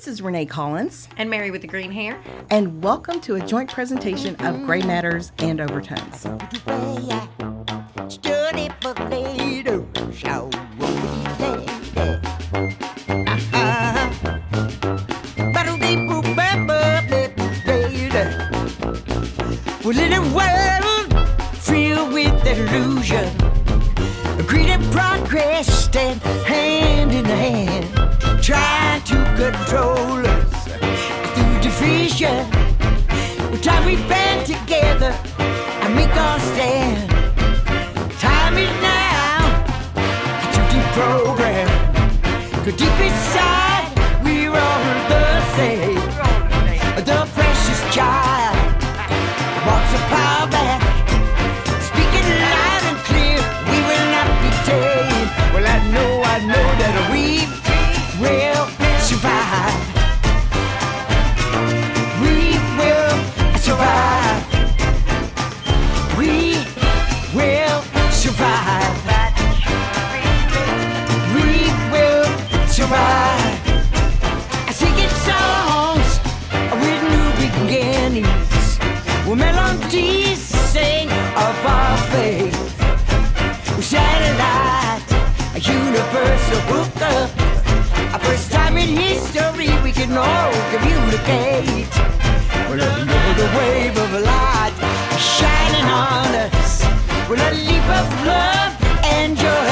This is Renee Collins. And Mary with the green hair. And welcome to a joint presentation of Gray Matters and Overtones. Well, in a world filled with illusion, greed and progress stand hand in hand, trying to control us through division. Well, time we band together and make our stand. Time is now to deprogram, 'cause deep inside we're all the same. The precious child wants a power back, speaking loud and clear, we will not be tamed. Well, I know that we will survive. We will survive. We will survive. We will survive. I sing songs with new beginnings. Well, melodies sing of our faith. We're satellite, a universal hookup. A first time in history we can all communicate. Well, another wave of light shining on us. Well, a leap of love and joy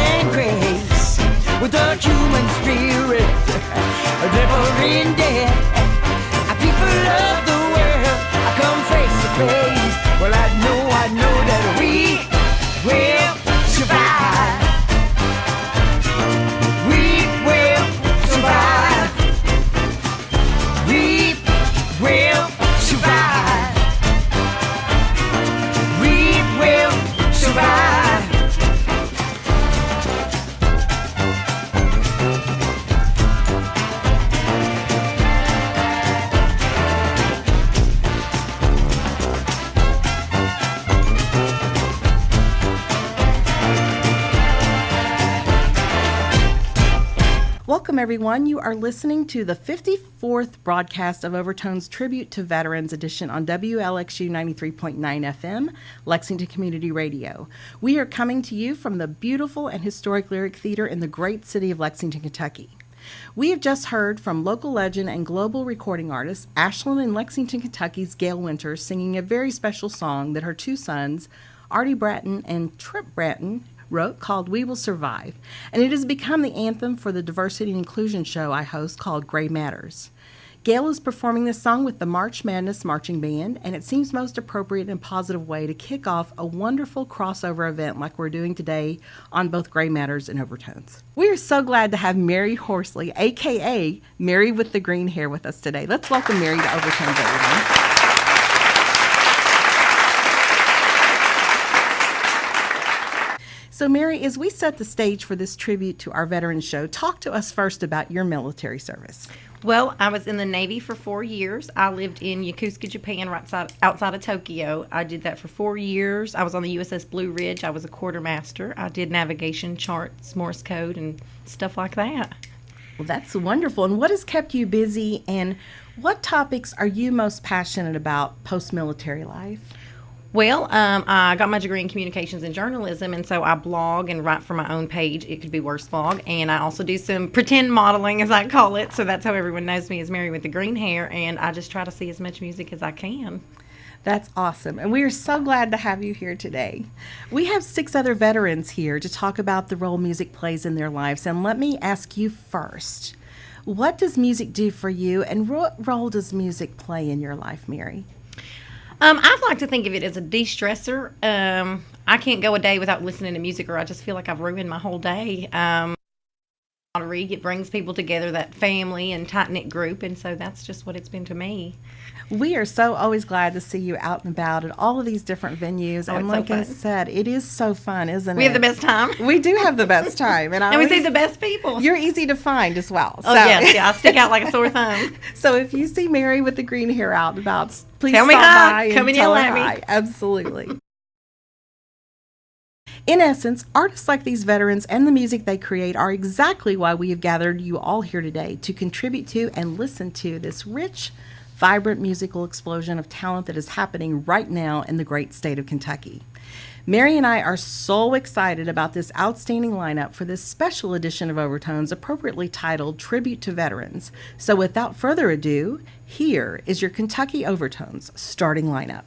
and grace. With the human spirit, never ending. People of the world, I come face to face. Well, I know that we will survive. We will survive. We will survive. We will survive. Welcome, everyone. You are listening to the 54th broadcast of Overtones Tribute to Veterans edition on WLXU 93.9 FM, Lexington Community Radio. We are coming to you from the beautiful and historic Lyric Theater in the great city of Lexington, Kentucky. We have just heard from local legend and global recording artist Ashland and Lexington, Kentucky's Gail Winters singing a very special song that her two sons, Artie Bratton and Trip Bratton, wrote called We Will Survive, and it has become the anthem for the diversity and inclusion show I host called Gray Matters. Gail is performing this song with the March Madness Marching Band, and it seems most appropriate and positive way to kick off a wonderful crossover event like we're doing today on both Gray Matters and Overtones. We are so glad to have Mary Horsley, a.k.a. Mary with the green hair, with us today. Let's welcome Mary to Overtones, everyone. So, Mary, as we set the stage for this tribute to our veterans show, talk to us first about your military service. Well, I was in the Navy for 4 years. I lived in Yokosuka, Japan, outside of Tokyo. I did that for 4 years. I was on the USS Blue Ridge. I was a quartermaster. I did navigation, charts, Morse code, and stuff like that. Well, that's wonderful. And what has kept you busy, and what topics are you most passionate about post-military life? Well, I got my degree in communications and journalism, and so I blog and write for my own page, It Could Be Worse Vlog, and I also do some pretend modeling, as I call it, so that's how everyone knows me as Mary with the green hair, and I just try to see as much music as I can. That's awesome, and we are so glad to have you here today. We have 6 other veterans here to talk about the role music plays in their lives, and let me ask you first, what does music do for you, and what role does music play in your life, Mary? I'd like to think of it as a de-stressor. I can't go a day without listening to music, or I just feel like I've ruined my whole day. It brings people together, that family and tight-knit group, and so that's just what it's been to me. We are so always glad to see you out and about at all of these different venues. And like I said, it is so fun, isn't it? We have the best time. We do have the best time. And we see the best people. You're easy to find as well. Oh, yes. Yeah, I stick out like a sore thumb. So if you see Mary with the green hair out and about, please tell me stop hi. by Come and and yell tell her at me. hi. Absolutely. In essence, artists like these veterans and the music they create are exactly why we have gathered you all here today to contribute to and listen to this rich, vibrant musical explosion of talent that is happening right now in the great state of Kentucky. Mary and I are so excited about this outstanding lineup for this special edition of Overtones, appropriately titled Tribute to Veterans. So without further ado, here is your Kentucky Overtones starting lineup.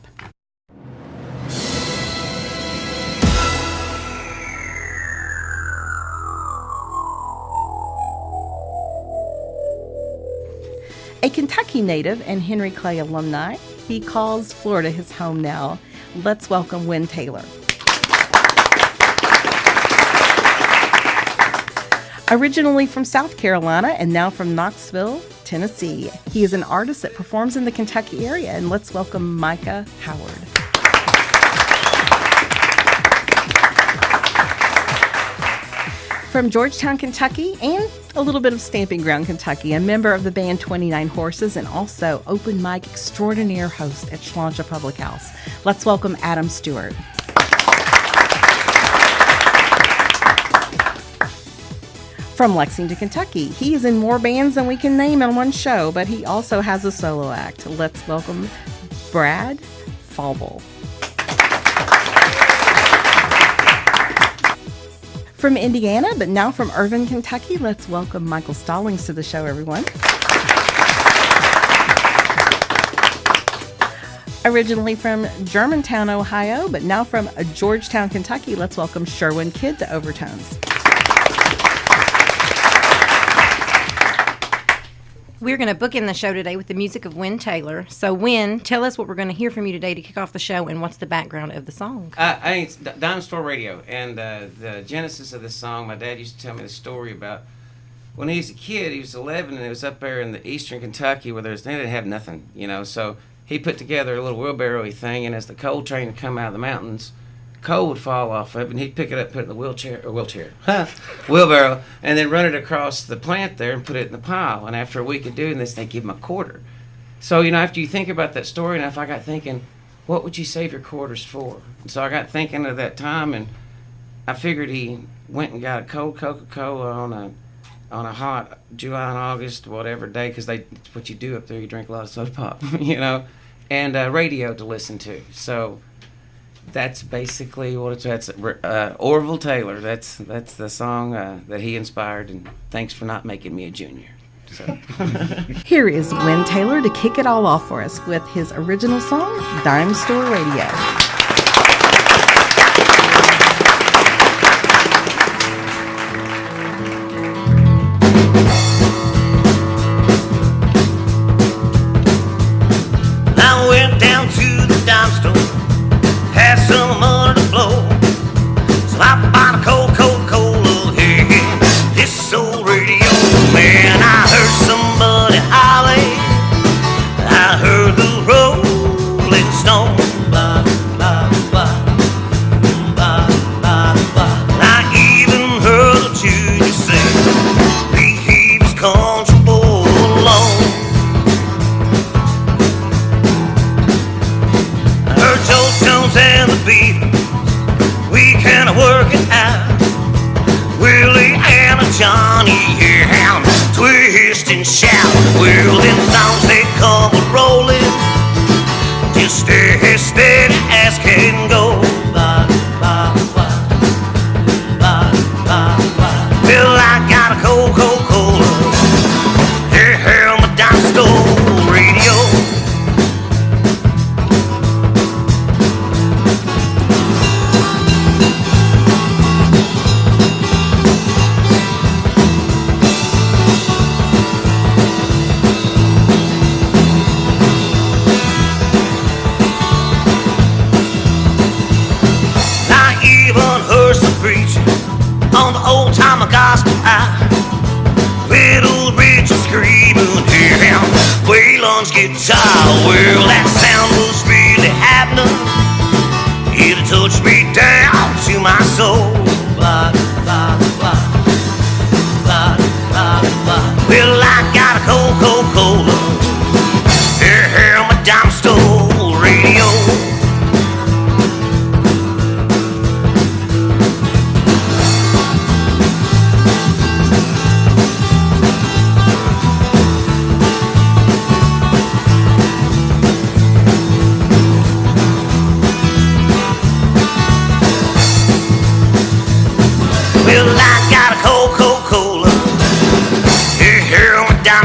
A Kentucky native and Henry Clay alumni, he calls Florida his home now. Let's welcome Wynn Taylor. Originally from South Carolina and now from Knoxville, Tennessee, he is an artist that performs in the Kentucky area, and let's welcome Micah Howard. From Georgetown, Kentucky, and a little bit of Stamping Ground, Kentucky, a member of the band 29 Horses and also open mic extraordinaire host at Schlancha Public House. Let's welcome Adam Stewart. From Lexington, Kentucky, he is in more bands than we can name in one show, but he also has a solo act. Let's welcome Brad Fowble. From Indiana, but now from Irvine, Kentucky, let's welcome Michael Stallings to the show, everyone. Originally from Germantown, Ohio, but now from Georgetown, Kentucky, let's welcome Sherwin Kidd to Overtones. We're going to book in the show today with the music of Wynn Taylor. So, Wynn, tell us what we're going to hear from you today to kick off the show, and what's the background of the song? I think it's Dime Store Radio, and the genesis of this song, my dad used to tell me the story about when he was a kid. He was 11, and it was up there in the eastern Kentucky where they didn't have nothing, so he put together a little wheelbarrow-y thing, and as the coal train would come out of the mountains, coal would fall off of it, and he'd pick it up, put it in the wheelbarrow, and then run it across the plant there and put it in the pile. And after a week of doing this, they give him a quarter. So, after you think about that story enough, I got thinking, what would you save your quarters for? And so I got thinking of that time, and I figured he went and got a cold Coca-Cola on a hot July and August, whatever day, because it's what you do up there. You drink a lot of soda pop, and radio to listen to. So that's basically what it's. That's Orville Taylor. That's the song that he inspired. And thanks for not making me a junior. So. Here is Wynn Taylor to kick it all off for us with his original song, Dime Store Radio. I went down to the dime store, had some money to blow, so I bought a Coca-Cola. Hey, this old radio, man, I heard somebody holler. I heard the Rolling Stone. Blah, blah, blah, blah, blah, blah. I even heard the junior say, leave his country boy alone. I heard Joe Jones and the Beatles, we can work it out. Willie and Johnny, yeah, twist and shout. Well, them songs they come rolling, just as steady as can go. Blah, blah, blah, blah, blah, blah. Well, I got a Coca-Cola, yeah, my dime store radio. On the old time of gospel high, little Richard screaming here, Waylon's guitar. Well, that sound was really happening. It touched me down to my soul. Blah, blah, blah, blah, blah, blah. Well, I got a Coca-Cola, yeah, my dime store radio.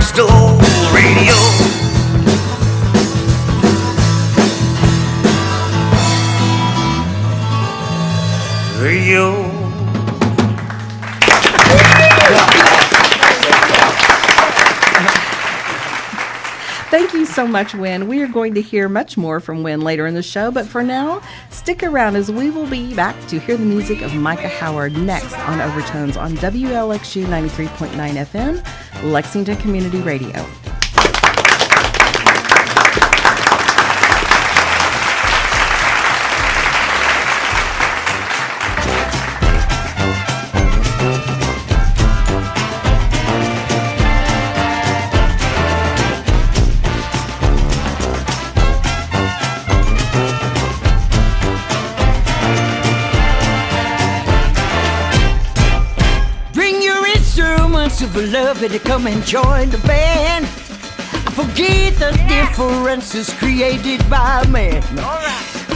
Stole Radio. Radio. Thank you so much, Wynn. We are going to hear much more from Wynn later in the show, but for now, stick around as we will be back to hear the music of Micah Howard next on Overtones on WLXU 93.9 FM, Lexington Community Radio. Beloved, to come and join the band. Forget the differences created by man.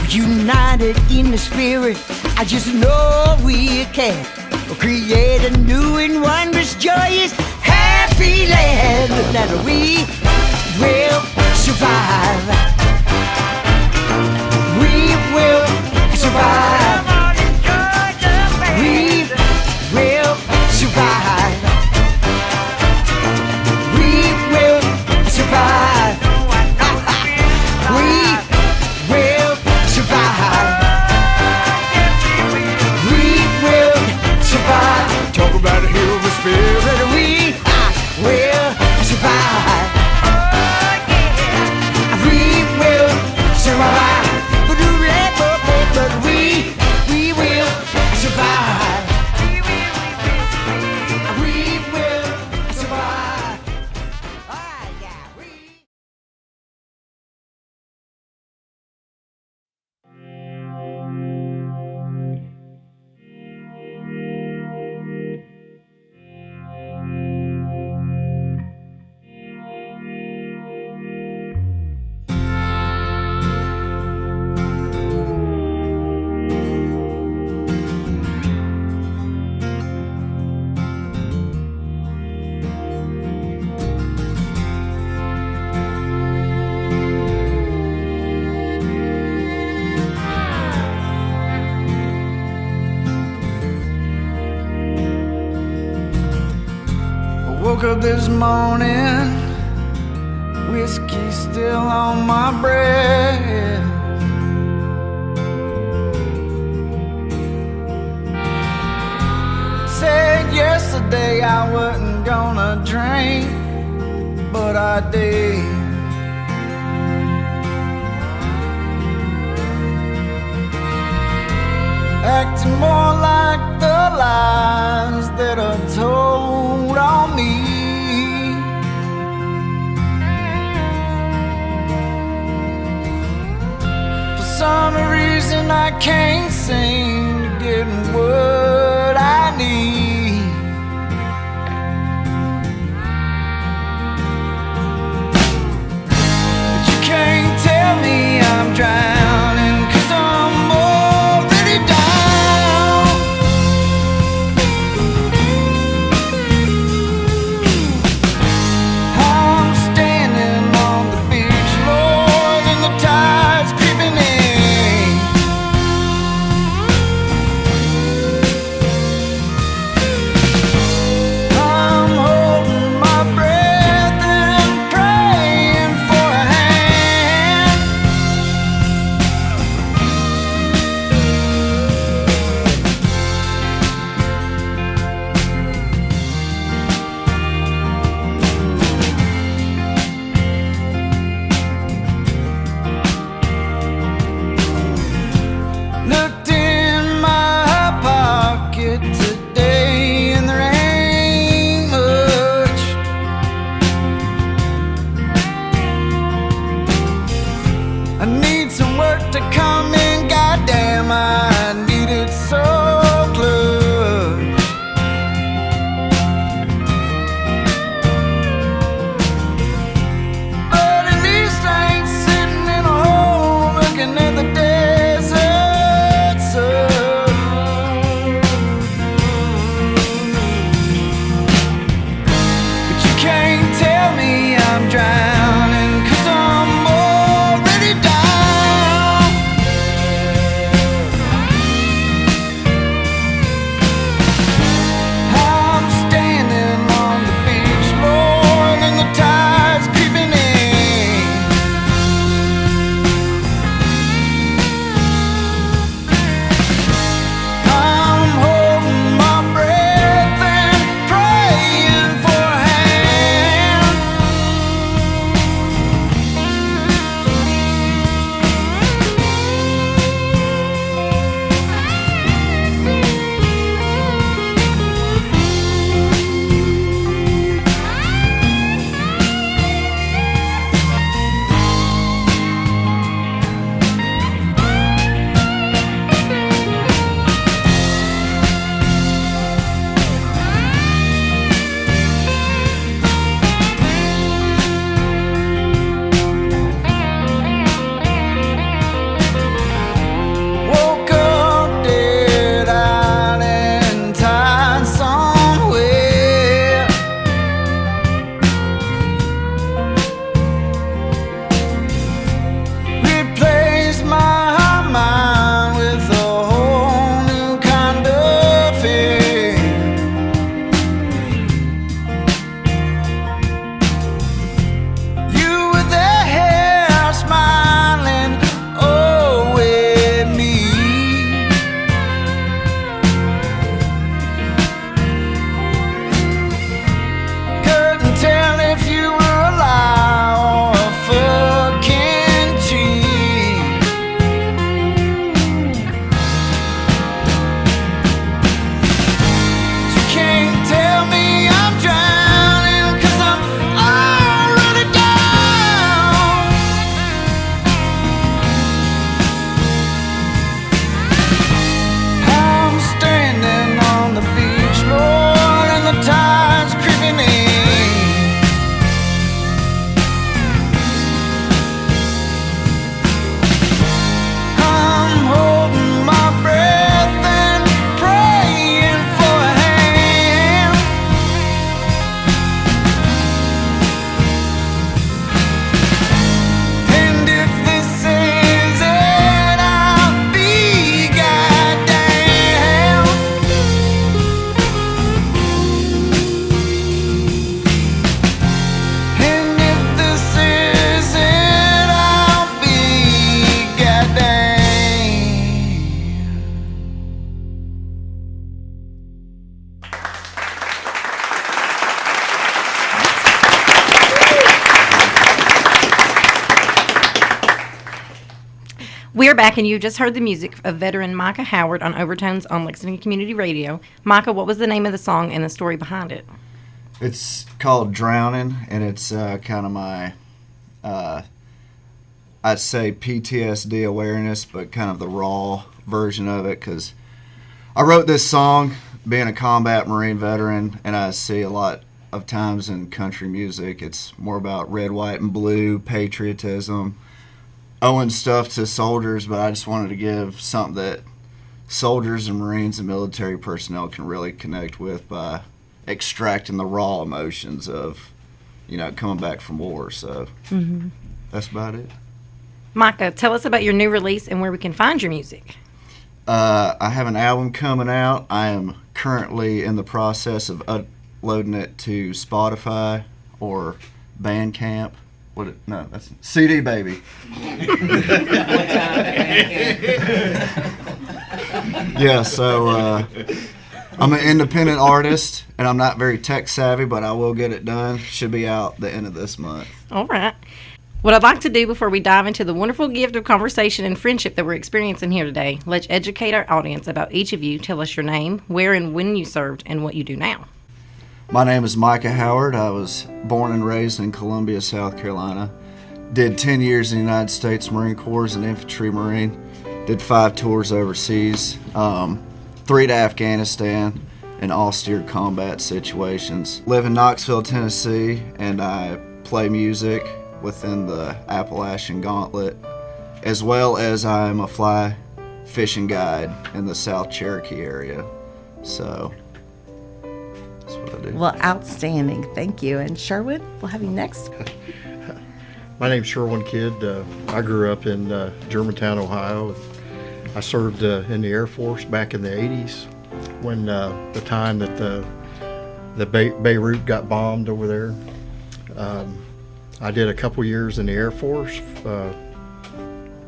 United in the spirit, I just know we can create a new and wondrous, joyous, happy land that we will survive. We will survive. We will survive. Woke up this morning, whiskey still on my breath. Said yesterday I wasn't gonna drink, but I did. Acting more like the lies that are told on me. For some reason I can't seem to get what I need. But you can't tell me I'm drowning, 'cause I'm already down. I'm standing on the beach, Lord, and the tide's creeping in. We're back, and you just heard the music of veteran Micah Howard on Overtones on Lexington Community Radio. Micah, what was the name of the song and the story behind it? It's called Drowning, and it's kind of my, I'd say PTSD awareness, but kind of the raw version of it, because I wrote this song being a combat Marine veteran, and I see a lot of times in country music, it's more about red, white, and blue, patriotism, owing stuff to soldiers, but I just wanted to give something that soldiers and Marines and military personnel can really connect with by extracting the raw emotions of, coming back from war. So that's about it. Micah, tell us about your new release and where we can find your music. I have an album coming out. I am currently in the process of uploading it to Spotify or Bandcamp. No, that's CD Baby. Yeah, so I'm an independent artist, and I'm not very tech savvy, but I will get it done. Should be out the end of this month. All right. What I'd like to do before we dive into the wonderful gift of conversation and friendship that we're experiencing here today, let's educate our audience about each of you. Tell us your name, where and when you served, and what you do now. My name is Micah Howard. I was born and raised in Columbia, South Carolina. Did 10 years in the United States Marine Corps as an infantry Marine. Did 5 tours overseas, 3 to Afghanistan, in austere combat situations. Live in Knoxville, Tennessee, and I play music within the Appalachian Gauntlet, as well as I'm a fly fishing guide in the South Cherokee area. So that's what I do. Well, outstanding. Thank you. And Sherwin, we'll have you next. My name's Sherwin Kidd. I grew up in Germantown, Ohio. I served in the Air Force back in the 80s when the time that the Beirut got bombed over there. I did a couple years in the Air Force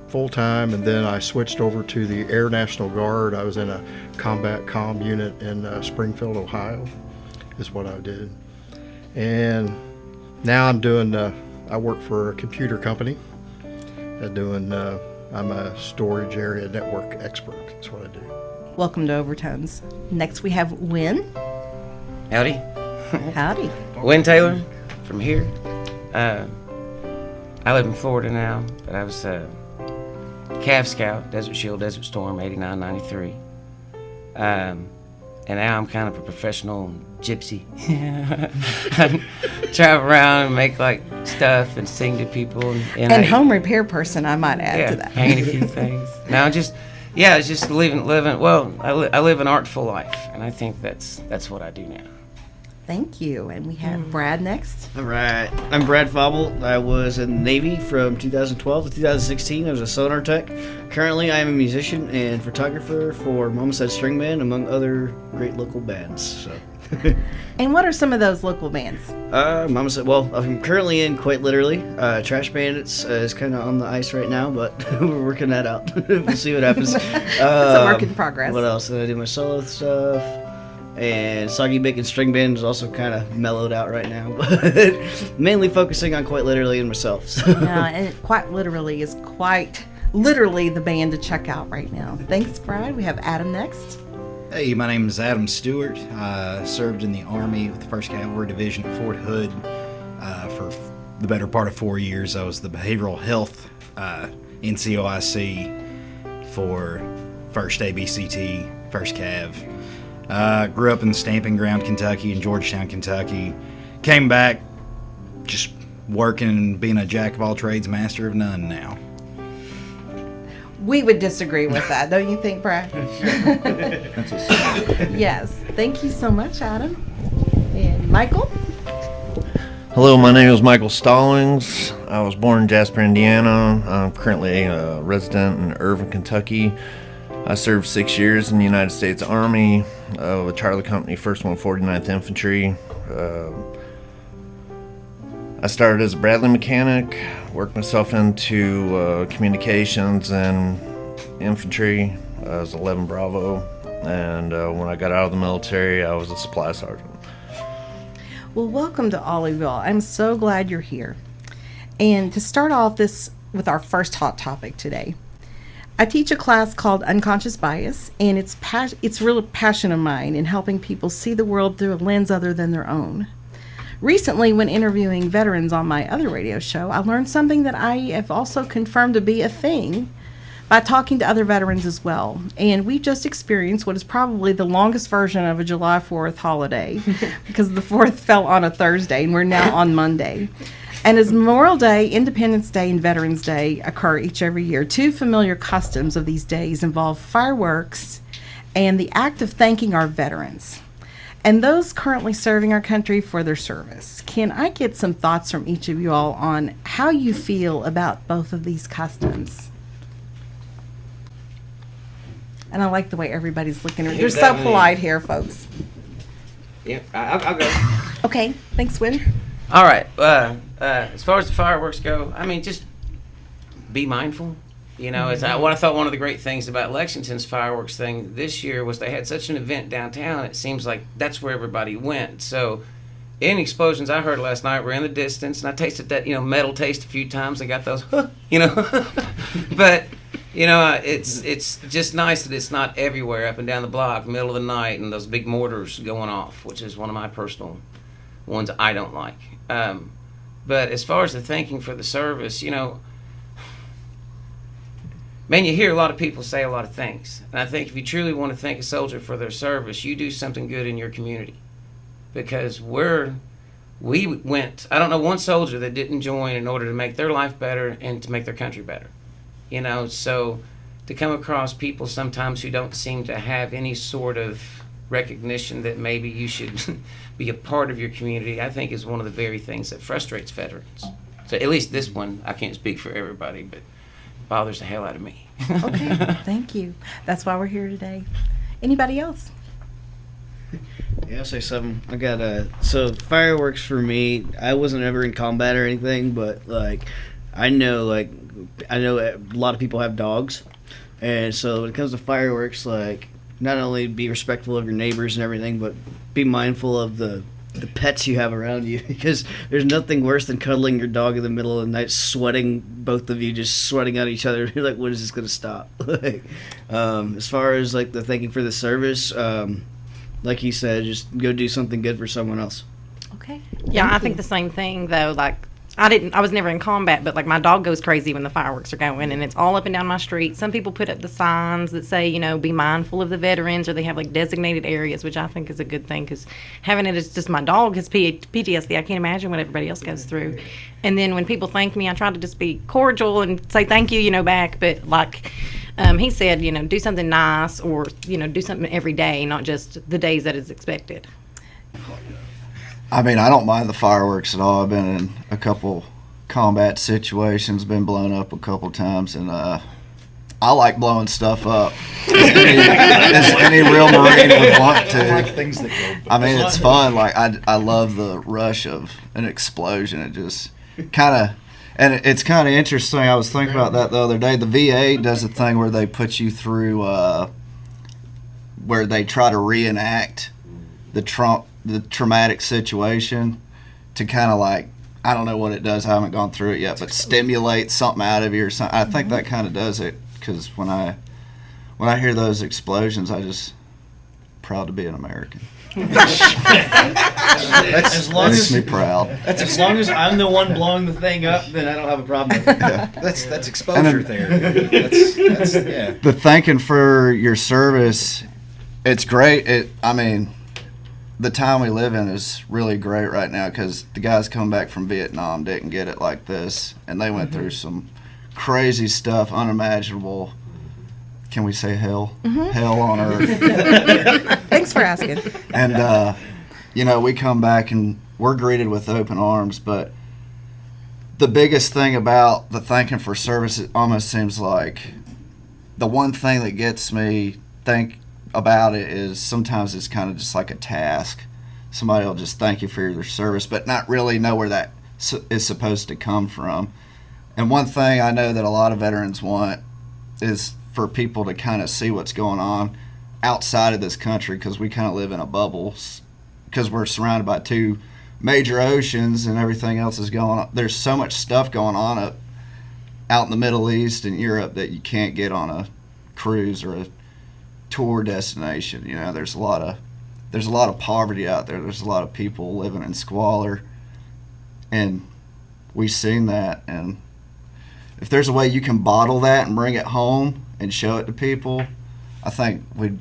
full-time, and then I switched over to the Air National Guard. I was in a combat comm unit in Springfield, Ohio, is what I did. And now I'm doing, I work for a computer company. I'm a storage area network expert. That's what I do. Welcome to Overtones. Next we have Wynn. Howdy. Howdy. Wynn Taylor from here. I live in Florida now, but I was Cav Scout, Desert Shield, Desert Storm, 89, 93. And now I'm kind of a professional gypsy. I travel around and make stuff and sing to people. And home repair person, I might add to that. Paint a few things. Now it's just living. Well, I live an artful life, and I think that's what I do now. Thank you. And we have Brad next. All right. I'm Brad Fowble. I was in the Navy from 2012 to 2016. I was a sonar tech. Currently, I am a musician and photographer for Mama Said String Band, among other great local bands. So. And what are some of those local bands? Mama Said, well, I'm currently in Quite Literally. Trash Bandits is kind of on the ice right now, but we're working that out. We'll see what happens. It's a work in progress. What else? I do my solo stuff. And Soggy Bacon String Band is also kind of mellowed out right now, but mainly focusing on Quite Literally and myself. So. And Quite Literally is quite literally the band to check out right now. Thanks, Brad. We have Adam next. Hey, my name is Adam Stewart. I served in the Army with the 1st Cavalry Division at Fort Hood for the better part of 4 years. I was the Behavioral Health NCOIC for 1st ABCT, 1st Cav. Grew up in Stamping Ground, Kentucky, in Georgetown, Kentucky. Came back, just working and being a jack of all trades, master of none now. We would disagree with that, don't you think, Brad? Yes. Thank you so much, Adam. And Michael? Hello, my name is Michael Stallings. I was born in Jasper, Indiana. I'm currently a resident in Irvine, Kentucky. I served 6 years in the United States Army with Charlie Company, 1st 149th Infantry. I started as a Bradley mechanic, worked myself into communications and infantry as 11 Bravo, and when I got out of the military, I was a supply sergeant. Well, welcome to Oliveville. I'm so glad you're here. And to start off this with our first hot topic today, I teach a class called Unconscious Bias, and it's a real passion of mine in helping people see the world through a lens other than their own. Recently, when interviewing veterans on my other radio show, I learned something that I have also confirmed to be a thing by talking to other veterans as well. And we just experienced what is probably the longest version of a July 4th holiday because the 4th fell on a Thursday and we're now on Monday. And as Memorial Day, Independence Day, and Veterans Day occur every year, two familiar customs of these days involve fireworks and the act of thanking our veterans and those currently serving our country for their service. Can I get some thoughts from each of you all on how you feel about both of these customs? And I like the way everybody's looking at me. They're so polite here, folks. Yeah, I'll go. Okay, thanks, Wynn. All right. As far as the fireworks go, I mean, just be mindful. You know, it's what I thought one of the great things about Lexington's fireworks thing this year was they had such an event downtown. It seems like that's where everybody went. So, any explosions I heard last night were in the distance, and I tasted that metal taste a few times. I got those, but. It's just nice that it's not everywhere up and down the block, middle of the night, and those big mortars going off, which is one of my personal ones I don't like. But as far as the thanking for the service, man, you hear a lot of people say a lot of things. And I think if you truly want to thank a soldier for their service, you do something good in your community. Because we went, I don't know one soldier that didn't join in order to make their life better and to make their country better. So to come across people sometimes who don't seem to have any sort of recognition that maybe you should be a part of your community, I think is one of the very things that frustrates veterans. So at least this one, I can't speak for everybody, but it bothers the hell out of me. Okay, thank you. That's why we're here today. Anybody else? Yeah, I'll say something. I got so fireworks for me, I wasn't ever in combat or anything, but I know a lot of people have dogs, and so when it comes to fireworks, not only be respectful of your neighbors and everything, but be mindful of the pets you have around you, because there's nothing worse than cuddling your dog in the middle of the night, sweating, both of you just sweating at each other. You're like, when is this going to stop? As far as the thanking for the service, like he said, just go do something good for someone else. Okay. Yeah, I think the same thing though. I was never in combat, but my dog goes crazy when the fireworks are going, and it's all up and down my street. Some people put up the signs that say, be mindful of the veterans, or they have designated areas, which I think is a good thing, because having it as just my dog has PTSD. I can't imagine what everybody else goes through. And then when people thank me, I try to just be cordial and say thank you, back. But he said, do something nice, or, do something every day, not just the days that is expected. I mean, I don't mind the fireworks at all. I've been in a couple combat situations, been blown up a couple times, and I like blowing stuff up. As any real Marine would want to. I like things that go. I mean, it's fun. I love the rush of an explosion. It just kind of, and it's kind of interesting. I was thinking about that the other day. The VA does a thing where they put you through, where they try to reenact the traumatic situation to kind of I don't know what it does. I haven't gone through it yet, but stimulate something out of you or something. I think that kind of does it, because when I hear those explosions, I just proud to be an American. As long Makes as me proud. as long as I'm the one blowing the thing up, then I don't have a problem with it. Yeah. That's exposure therapy. That's yeah. The thanking for your service, it's great. The time we live in is really great right now, because the guys coming back from Vietnam didn't get it like this, and they went through some crazy stuff, unimaginable. Can we say hell? Hell on earth. Thanks for asking. And, we come back and we're greeted with open arms, but the biggest thing about the thanking for service, it almost seems like the one thing that gets me about it is sometimes it's kind of just like a task. Somebody will just thank you for your service, but not really know where that is supposed to come from. And one thing I know that a lot of veterans want is for people to kind of see what's going on outside of this country, because we kind of live in a bubble, because we're surrounded by two major oceans and everything else is going on. There's so much stuff going on out in the Middle East and Europe that you can't get on a cruise or a tour destination. You know, there's a lot of poverty out there. There's a lot of people living in squalor, and we've seen that. And if there's a way you can bottle that and bring it home and show it to people, I think we'd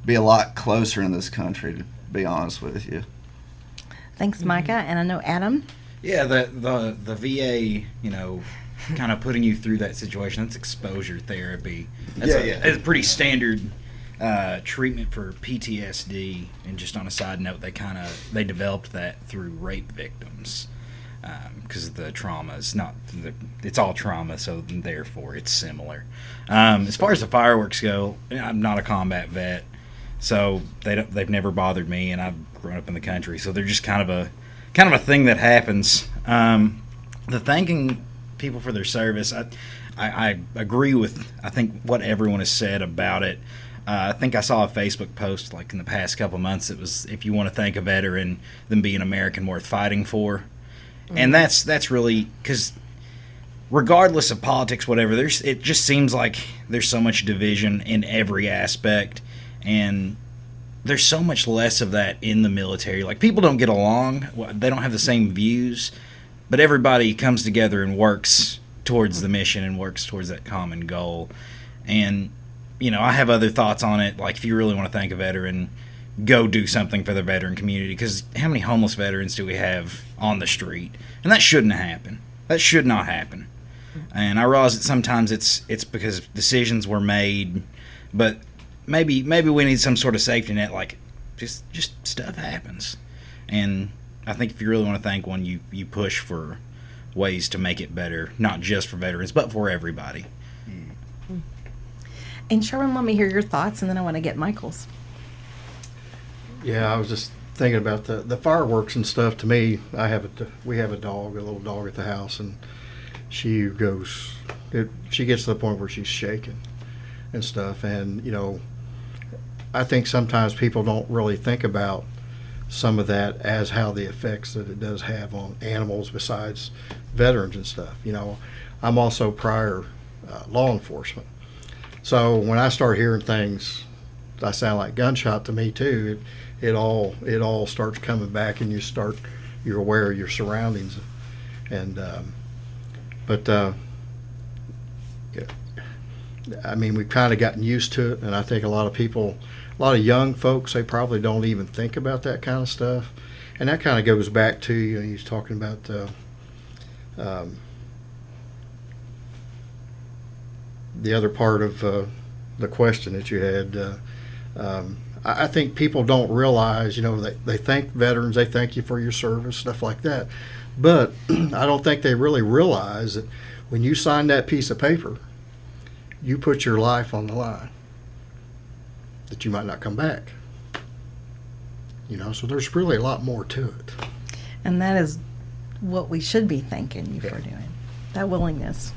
be a lot closer in this country, to be honest with you. Thanks, Micah. And I know Adam. Yeah, the VA, kind of putting you through that situation. That's exposure therapy. That's it's a pretty standard treatment for PTSD. And just on a side note, they developed that through rape victims because of the trauma. It's all trauma, so therefore it's similar. As far as the fireworks go, I'm not a combat vet, so they've never bothered me, and I've grown up in the country, so they're just kind of a thing that happens. The thanking people for their service, I agree with, I think, what everyone has said about it. I think I saw a Facebook post like in the past couple months. It was, if you want to thank a veteran, then be an American worth fighting for. Mm-hmm. And that's really, because regardless of politics, whatever, it just seems like there's so much division in every aspect, and there's so much less of that in the military. Like, people don't get along, they don't have the same views, but everybody comes together and works towards the mission and works towards that common goal. And I have other thoughts on it. Like, if you really want to thank a veteran, go do something for the veteran community, because how many homeless veterans do we have on the street? And that shouldn't happen. That should not happen. And I realize that sometimes it's because decisions were made, but maybe we need some sort of safety net. Like, just stuff happens. And I think if you really want to thank one, you push for ways to make it better, not just for veterans, but for everybody. And Sherwin, let me hear your thoughts, and then I want to get Michael's. Yeah, I was just thinking about the fireworks and stuff. To me, we have a little dog at the house, and she gets to the point where she's shaking and stuff. And I think sometimes people don't really think about some of that as how the effects that it does have on animals besides veterans and stuff. I'm also prior law enforcement. So when I start hearing things that sound like gunshot to me too, it all starts coming back, and you're aware of your surroundings. And I mean, we've kind of gotten used to it, and I think a lot of young folks, they probably don't even think about that kind of stuff. And that kind of goes back to, he's talking about the other part of the question that you had. I think people don't realize, they thank veterans, they thank you for your service, stuff like that. But I don't think they really realize that when you sign that piece of paper, you put your life on the line, that you might not come back. So there's really a lot more to it. And that is what we should be thanking you for doing, that willingness.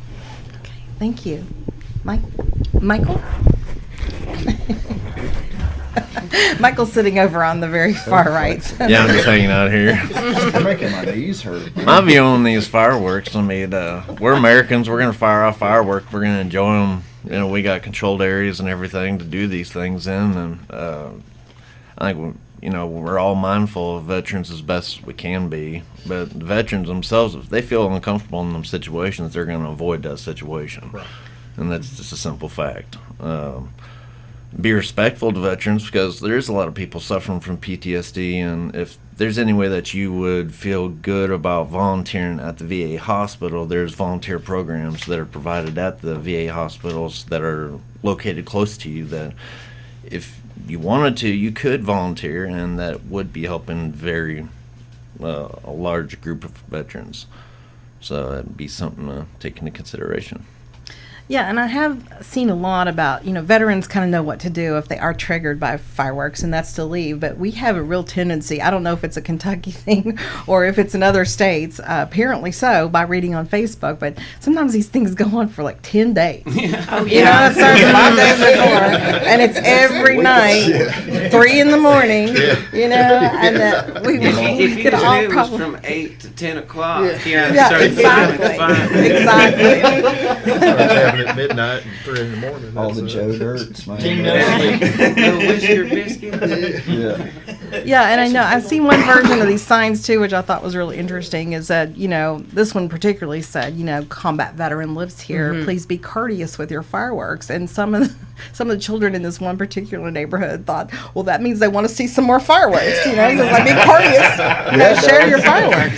Okay, thank you. Michael? Michael's sitting over on the very far right. Yeah, I'm just hanging out here. I'm making my knees hurt. My view on these fireworks, we're Americans. We're going to fire off fireworks. We're going to enjoy them. We got controlled areas and everything to do these things in. And I think, we're all mindful of veterans as best as we can be. But the veterans themselves, if they feel uncomfortable in them situations, they're going to avoid that situation. Right. And that's just a simple fact. Be respectful to veterans, because there is a lot of people suffering from PTSD, and if there's any way that you would feel good about volunteering at the VA hospital, there's volunteer programs that are provided at the VA hospitals that are located close to you, that if you wanted to, you could volunteer, and that would be helping a large group of veterans. So that'd be something to take into consideration. Yeah, and I have seen a lot about, veterans kind of know what to do if they are triggered by fireworks, and that's to leave. But we have a real tendency, I don't know if it's a Kentucky thing or if it's in other states, apparently so, by reading on Facebook, but sometimes these things go on for like 10 days. Oh, It starts 5 days before, and it's every night, 3 in the morning, and that we If you could all knew it was probably... from 8 to 10 o'clock, Yeah, so exactly. Having it at midnight and 3 in the morning. All the That's, Joe Dirts, man. Little whisker biscuit. Yeah. Yeah, and I know I've seen one version of these signs too, which I thought was really interesting. Is that this one particularly said, combat veteran lives here. Please be courteous with your fireworks. And some of the children in this one particular neighborhood thought, well, that means they want to see some more fireworks. Because like, be courteous, share your fireworks.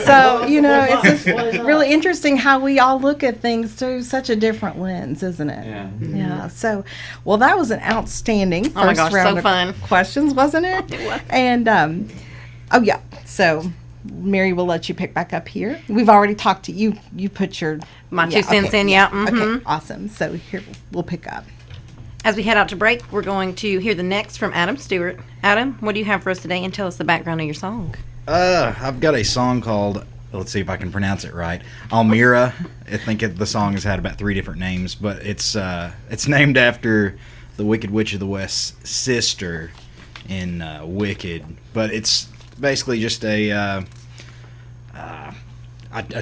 So it's just really interesting how we all look at things through such a different lens, isn't it? Yeah. Yeah. So, well, that was an outstanding first Oh my gosh, round so of fun. questions, wasn't it? It was. And oh yeah, so Mary will let you pick back up here. We've already talked to you. You put your My 2 cents in, yeah. Mhm. Okay, awesome. So here we'll pick up. As we head out to break, we're going to hear the next from Adam Stewart. Adam, what do you have for us today, and tell us the background of your song? I've got a song called, let's see if I can pronounce it right, Almira. I think the song has had about 3 different names, but it's named after the Wicked Witch of the West's sister in Wicked. But it's basically just a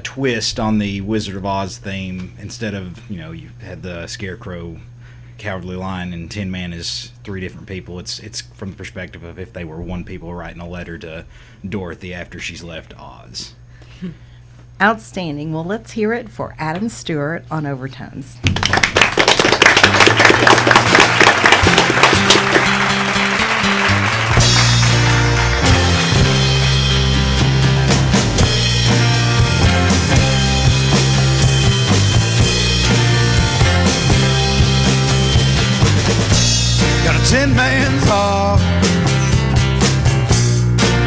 twist on the Wizard of Oz theme. Instead of, you had the Scarecrow, Cowardly Lion, and Tin Man is 3 different people. It's from the perspective of if they were one people writing a letter to Dorothy after she's left Oz. Outstanding. Well, let's hear it for Adam Stewart on Overtones. Got a 10-man's heart,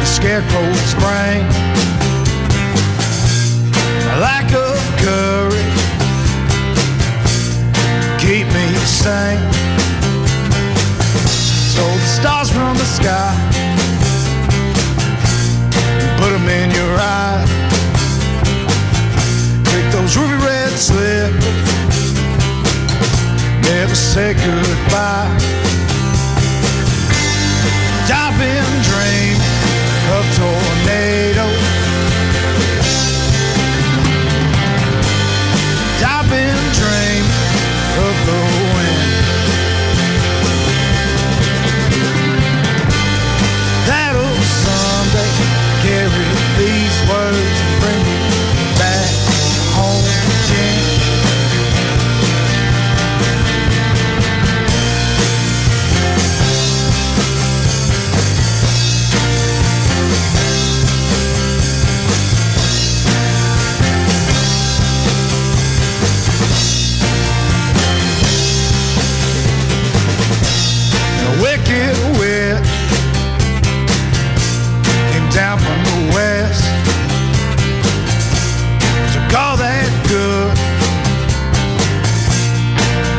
a scarecrow's brain, a lack of courage, keep me sane. So the stars from the sky, put them in your eye. Take those ruby red slippers, never say goodbye. I've been dreaming of tornadoes. I've been dreaming of the wind that'll someday carry these words and bring me back home again. Wicked witch came down from the west, took all that good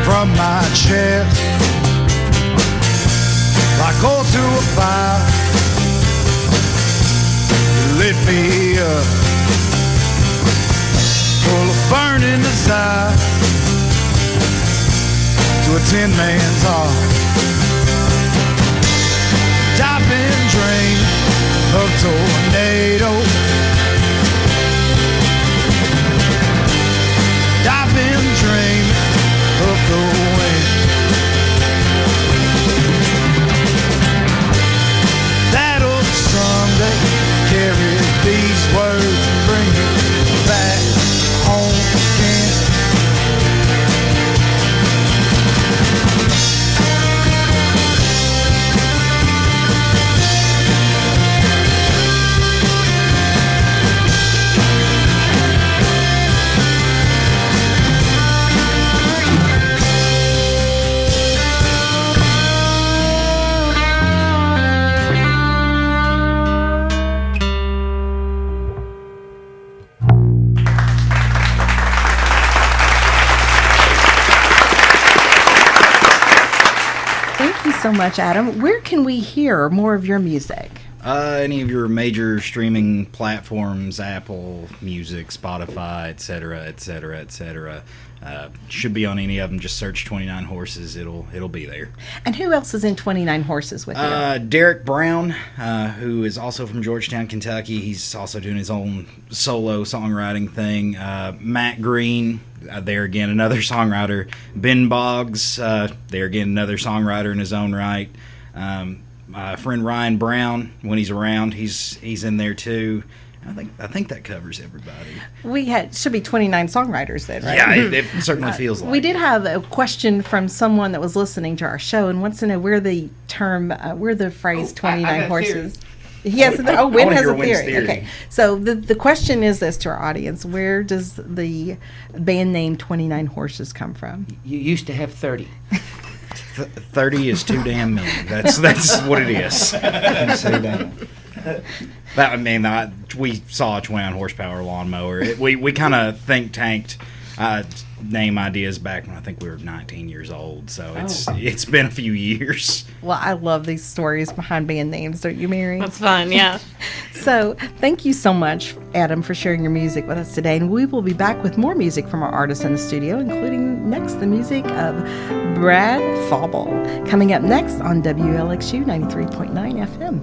from my chest, like coal to a fire. You lit me up, full of burning desire, to a 10-man's heart. I've been dreaming of tornadoes. I've been dreaming of the wind that'll someday carry these words and bring me back home again. so much, Adam. Where can we hear more of your music? Any of your major streaming platforms, Apple Music, Spotify, etc., etc., etc. Should be on any of them. Just search 29 Horses. It'll be there. And who else is in 29 Horses with you? Derek Brown, who is also from Georgetown, Kentucky. He's also doing his own solo songwriting thing. Matt Green, there again, another songwriter. Ben Boggs, there again, another songwriter in his own right. My friend Ryan Brown, when he's around, he's in there too. I think that covers everybody. Should be 29 songwriters then, right? Yeah, it certainly feels like. We did have a question from someone that was listening to our show and wants to know where the phrase 29 horses. Yes. Wynn has a theory. Okay. So the question is this to our audience: where does the band name 29 Horses come from? You used to have 30. 30 is too damn many. That's what it is. We saw a 29 horsepower lawnmower. We kind of think tanked name ideas back when I think we were 19 years old. So it's been a few years. Well, I love these stories behind band names, don't you, Mary? That's fun, yeah. So thank you so much, Adam, for sharing your music with us today. And we will be back with more music from our artists in the studio, including next the music of Brad Fowble. Coming up next on WLXU 93.9 FM.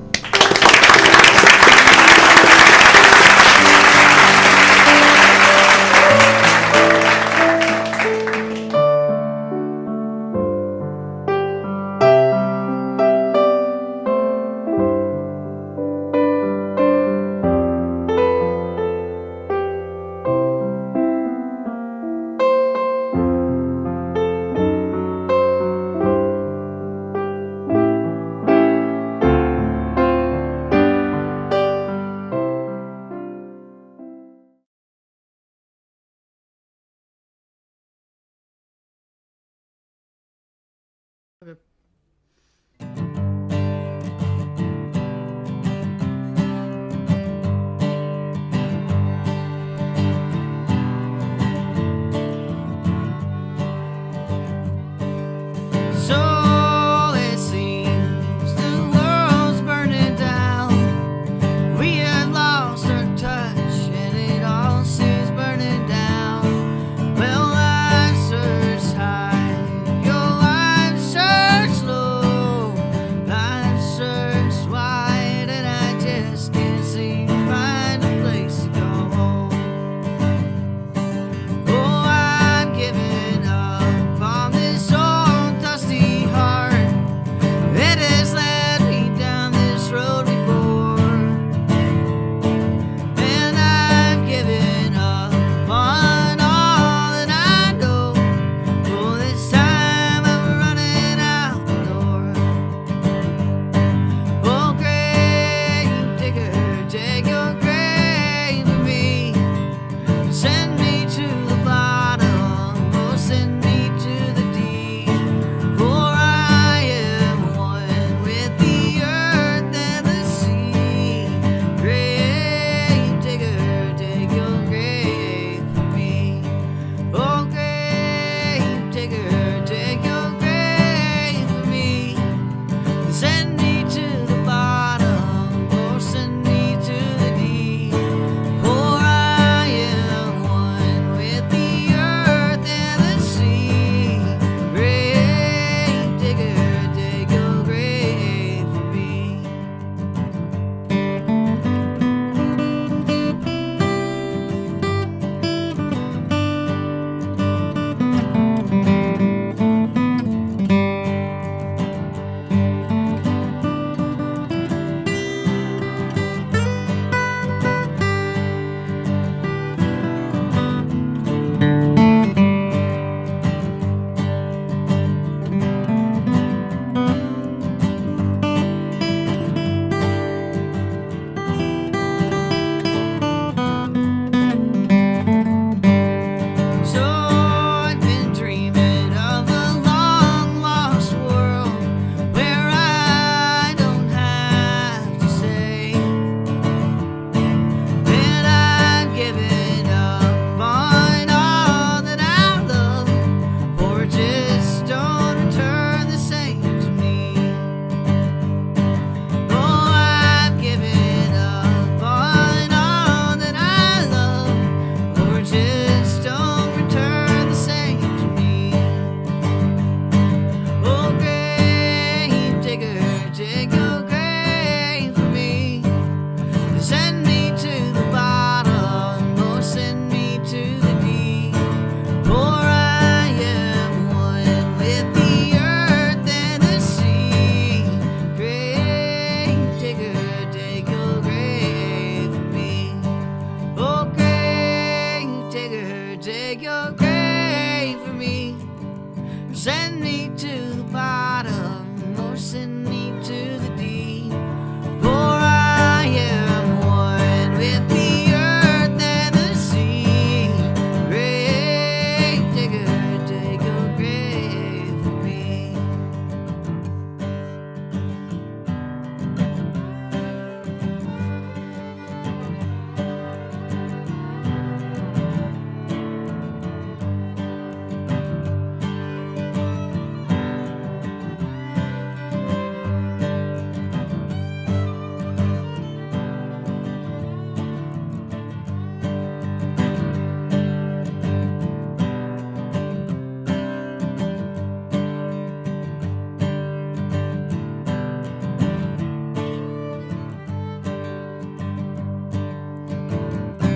dig your grave for me. Send me to the bottom, or send me to the deep. For I am one with the earth and the sea. Grave digger, dig your grave for me.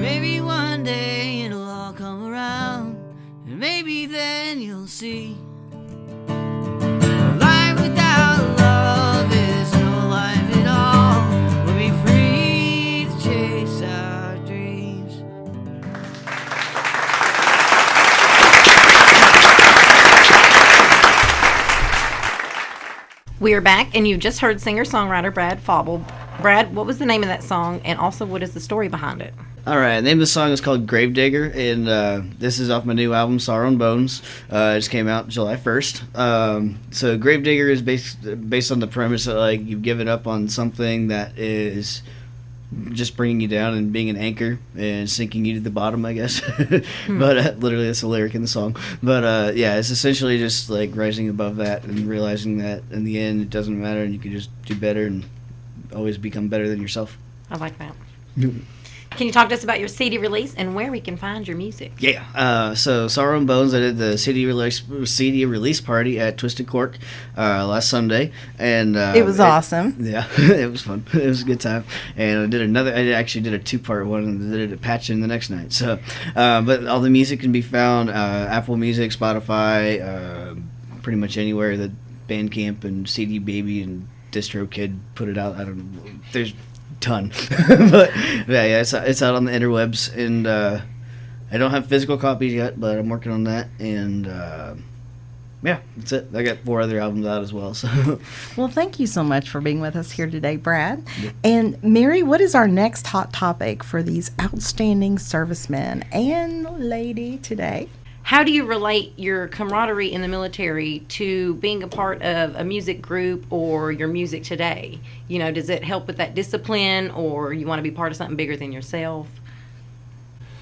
Maybe one day it'll all come around, and maybe then you'll see. Life without love is no life at all. We'll be free to chase our dreams. We are back, and you just heard singer-songwriter Brad Fowble. Brad, what was the name of that song, and also what is the story behind it? All right, the name of the song is called Gravedigger, and this is off my new album, Sorrow and Bones. It just came out July 1st. So Gravedigger is based on the premise that, like, you've given up on something that is just bringing you down and being an anchor and sinking you to the bottom, I guess. But literally, that's a lyric in the song. But yeah, it's essentially just like rising above that and realizing that in the end, it doesn't matter, and you can just do better and always become better than yourself. I like that. Can you talk to us about your CD release and where we can find your music? Yeah. So Sorrow and Bones, I did the CD release party at Twisted Cork last Sunday, and It was awesome. Yeah, it was fun. It was a good time, and I actually did a 2-part one, and did it at Patchen the next night. So, but all the music can be found Apple Music, Spotify, pretty much anywhere that Bandcamp and CD Baby and DistroKid put it out. I don't know. There's ton. But yeah, it's out on the interwebs, and I don't have physical copies yet, but I'm working on that, and yeah, that's it. I got 4 other albums out as well. So Well, thank you so much for being with us here today, Brad. And Mary, what is our next hot topic for these outstanding servicemen and lady today? How do you relate your camaraderie in the military to being a part of a music group or your music today? You know, does it help with that discipline, or you want to be part of something bigger than yourself?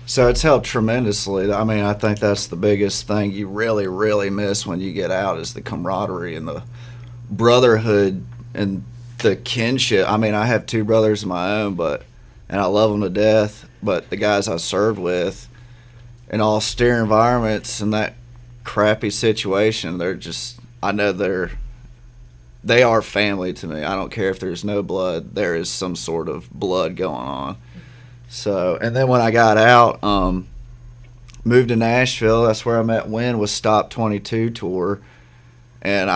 So it's helped tremendously. I mean, I think that's the biggest thing you really, really miss when you get out is the camaraderie and the brotherhood and the kinship. I mean, I have 2 brothers of my own, and I love them to death, but the guys I served with in austere environments and that crappy situation, I know they are family to me. I don't care if there's no blood, there is some sort of blood going on. So, and then when I got out, moved to Nashville, that's where I met Wynn with Stop 22 tour. And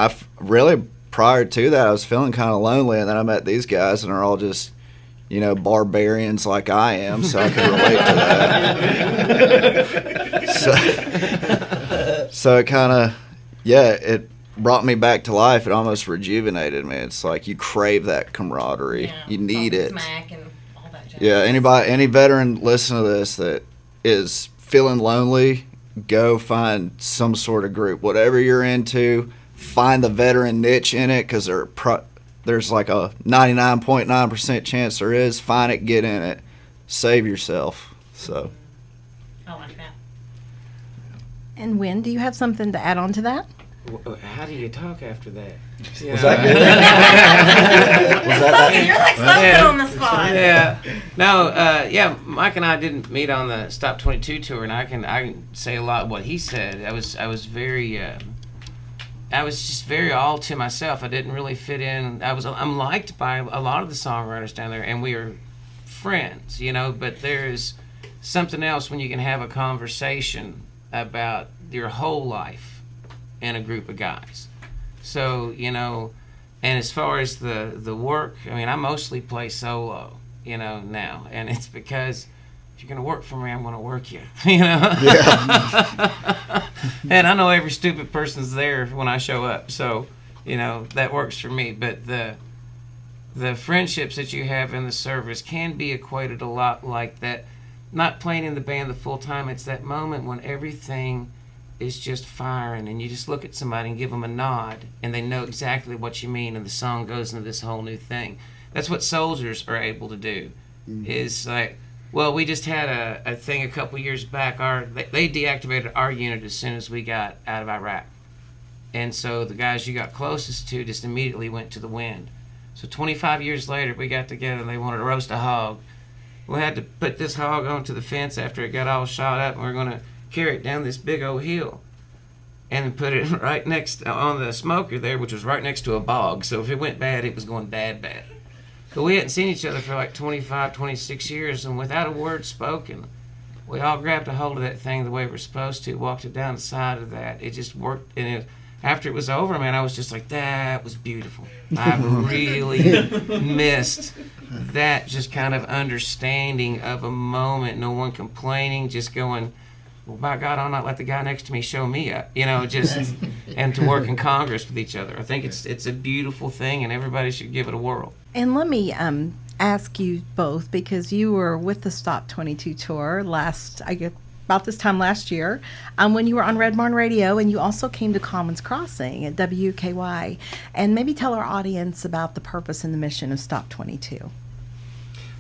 prior to that, I was feeling kind of lonely, and then I met these guys, and they're all just, barbarians like I am, so I can relate to that. So it kind of, it brought me back to life. It almost rejuvenated me. It's like you crave that camaraderie. Yeah, you need it. Smack and all that jazz. Yeah, any veteran listen to this that is feeling lonely, go find some sort of group. Whatever you're into, find the veteran niche in it, because there's like a 99.9% chance there is. Find it, get in it, save yourself. So. I like that. And Wynn, do you have something to add on to that? How do you talk after that? Was that good? Was that You're like something on the spot. Yeah. No, Mike and I didn't meet on the Stop 22 tour, and I can say a lot of what he said. I was just very all to myself. I didn't really fit in. I'm liked by a lot of the songwriters down there, and we are friends, but there's something else when you can have a conversation about your whole life in a group of guys. So, and as far as the work, I mean, I mostly play solo, now, and it's because if you're going to work for me, I'm going to work you. You know? Yeah. And I know every stupid person's there when I show up. So, you know, that works for me. But the friendships that you have in the service can be equated a lot like that. Not playing in the band the full time, it's that moment when everything is just firing and you just look at somebody and give them a nod and they know exactly what you mean and the song goes into this whole new thing. That's what soldiers are able to do. Is like, well, we just had a thing a couple years back. They deactivated our unit as soon as we got out of Iraq. And so the guys you got closest to just immediately went to the wind. So 25 years later, we got together and they wanted to roast a hog. We had to put this hog onto the fence after it got all shot up, and we were going to carry it down this big old hill and put it right next on the smoker there, which was right next to a bog. So if it went bad, it was going bad. But we hadn't seen each other for like 25, 26 years, and without a word spoken, we all grabbed a hold of that thing the way we're supposed to, walked it down the side of that. It just worked, and after it was over, man, I was just like, that was beautiful. I really missed that just kind of understanding of a moment, no one complaining, just going, well, by God, I'll not let the guy next to me show me up, you know, just, and to work in Congress with each other. I think it's a beautiful thing, and everybody should give it a whirl. And let me ask you both, because you were with the Stop 22 tour about this time last year, when you were on Red Barn Radio, and you also came to Commons Crossing at WKY. And maybe tell our audience about the purpose and the mission of Stop 22.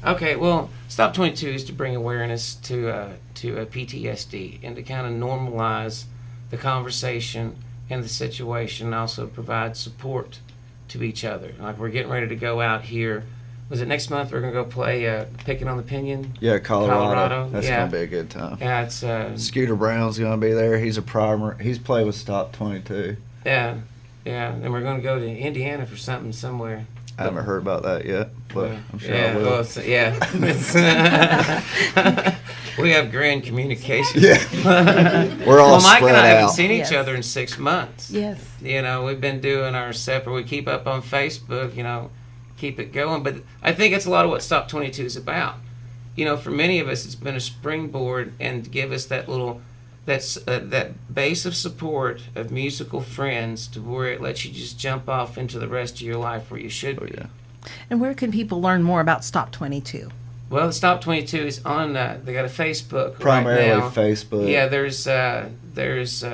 Okay, well, Stop 22 is to bring awareness to PTSD and to kind of normalize the conversation and the situation, and also provide support to each other. Like, we're getting ready to go out here. Was it next month? We're going to go play Picking on the Pinion? Yeah, Colorado. That's going to be a good time. Yeah, it's... Scooter Brown's going to be there. He's a primer. He's played with Stop 22. Yeah. And we're going to go to Indiana for something somewhere. I haven't heard about that yet, but I'm sure yeah, I will. Well, we have grand communication. Yeah. We're all Mike spread and I out. haven't seen each other in 6 months. Yes. You know, we've been doing our separate. We keep up on Facebook, you know, keep it going. But I think it's a lot of what Stop 22 is about. You know, for many of us, it's been a springboard and to give us that little, that base of support of musical friends to where it lets you just jump off into the rest of your life where you should be. Yeah. And where can people learn more about Stop 22? Well, Stop 22 is on. They got a Facebook Primarily right now. Facebook. Yeah, there's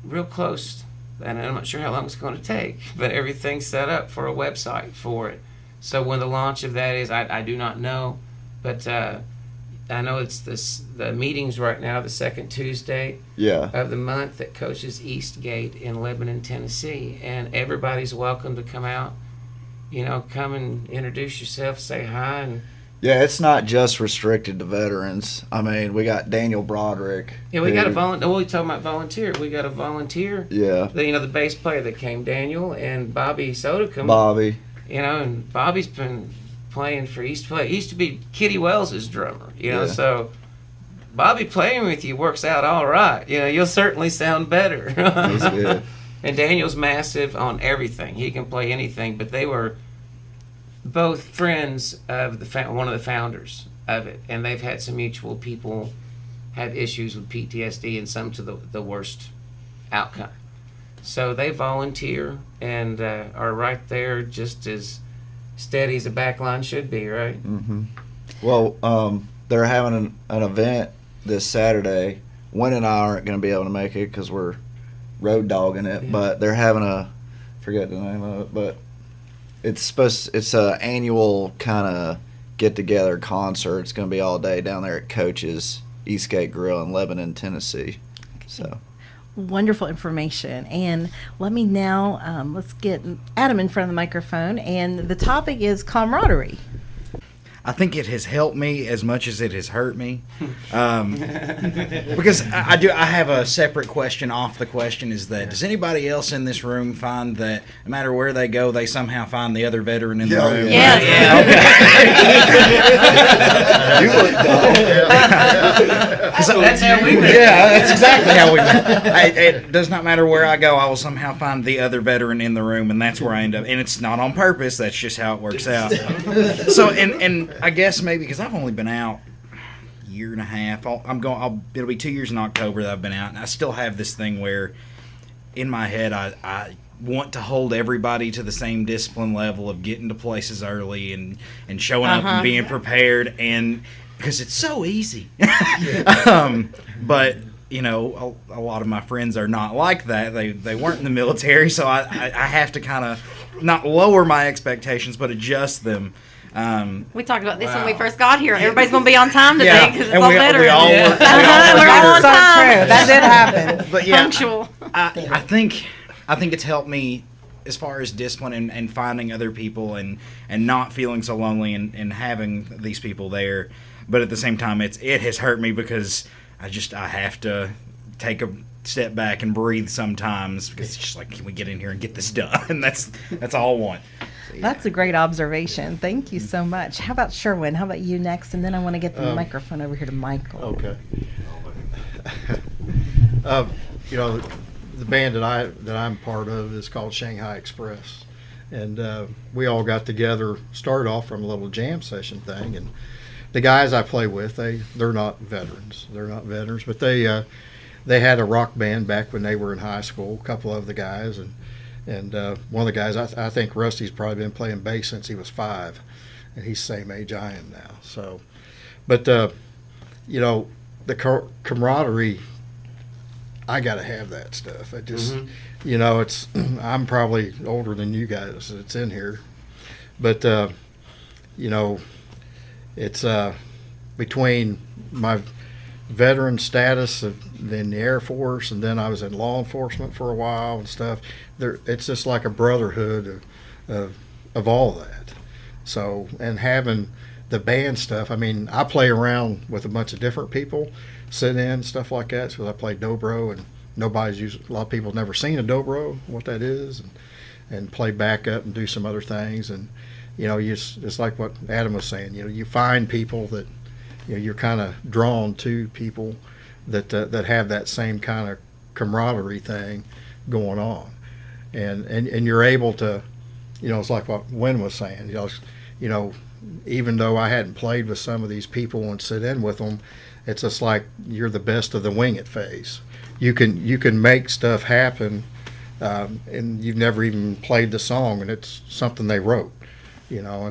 real close, and I'm not sure how long it's going to take, but everything's set up for a website for it. So when the launch of that is, I do not know, but I know it's the meetings right now, the second Tuesday of the month at Coach's Eastgate in Lebanon, Tennessee, and everybody's welcome to come out. You know, come and introduce yourself, say hi, and yeah, it's not just restricted to veterans. I mean, we got Daniel Broderick. Yeah, we got a volunteer. We're talking about volunteer. We got a volunteer. Yeah. The bass player that came, Daniel, and Bobby Sodacom. Bobby. You know, and Bobby's been playing for He used to be Kitty Wells' drummer. You know, so Bobby playing with you works out all right. You know, you'll certainly sound better. That's good. And Daniel's massive on everything. He can play anything. But they were both friends of one of the founders of it, and they've had some mutual people have issues with PTSD and some to the worst outcome. So they volunteer and are right there just as steady as a backline should be, right? Mm-hmm. Well, they're having an event this Saturday. Wynn and I aren't going to be able to make it because we're road dogging it, but they're having forget the name of it, but it's a annual kind of get together concert. It's going to be all day down there at Coach's Eastgate Grill in Lebanon, Tennessee. So wonderful information. And let me now let's get Adam in front of the microphone, and the topic is camaraderie. I think it has helped me as much as it has hurt me, because I have a separate question off the question. Is that does anybody else in this room find that no matter where they go, they somehow find the other veteran in the room? Yeah. You look That's how we met. Yeah, that's exactly how we met. It does not matter where I go, I will somehow find the other veteran in the room, and that's where I end up. And it's not on purpose. That's just how it works out. So, and I guess maybe because I've only been out year and a half. It'll be 2 years in October that I've been out, and I still have this thing where in my head I want to hold everybody to the same discipline level of getting to places early and showing up and being prepared, and because it's so easy. But you know, a lot of my friends are not like that. They weren't in the military, so I have to kind of not lower my expectations, but adjust them. We talked about this when we first got here. Everybody's going to be on time today because it's all veterans. We all work. We're all on time. True. That did happen. But yeah, Punctual. I think it's helped me as far as discipline and finding other people and not feeling so lonely and having these people there. But at the same time, it has hurt me because I have to take a step back and breathe sometimes because it's just like, can we get in here and get this done? And that's all I want. So, yeah. That's a great observation. Thank you so much. How about Sherwin? How about you next? And then I want to get the microphone over here to Michael. Okay. You know, the band that I'm part of is called Shanghai Express, and we all got together. Started off from a little jam session thing, and the guys I play with, they're not veterans. They're not veterans, but they had a rock band back when they were in high school. A couple of the guys, and one of the guys, I think Rusty's probably been playing bass since he was 5, and he's the same age I am now. So, but you know, the camaraderie, I got to have that stuff. I just, you know, I'm probably older than you guys. It's in here, but you know, it's between my veteran status in the Air Force, and then I was in law enforcement for a while and stuff. It's just like a brotherhood of all that. So, and having the band stuff, I mean, I play around with a bunch of different people, sit in, stuff like that. So I play dobro, and a lot of people have never seen a dobro, what that is, and play backup and do some other things. And, you know, it's like what Adam was saying, you know, you find people that, you know, you're kind of drawn to people that have that same kind of camaraderie thing going on, and you're able to, you know, it's like what Wynn was saying, you know, even though I hadn't played with some of these people and sit in with them, it's just like you're the best of the wing it phase. You can make stuff happen, and you've never even played the song, and it's something they wrote. You know,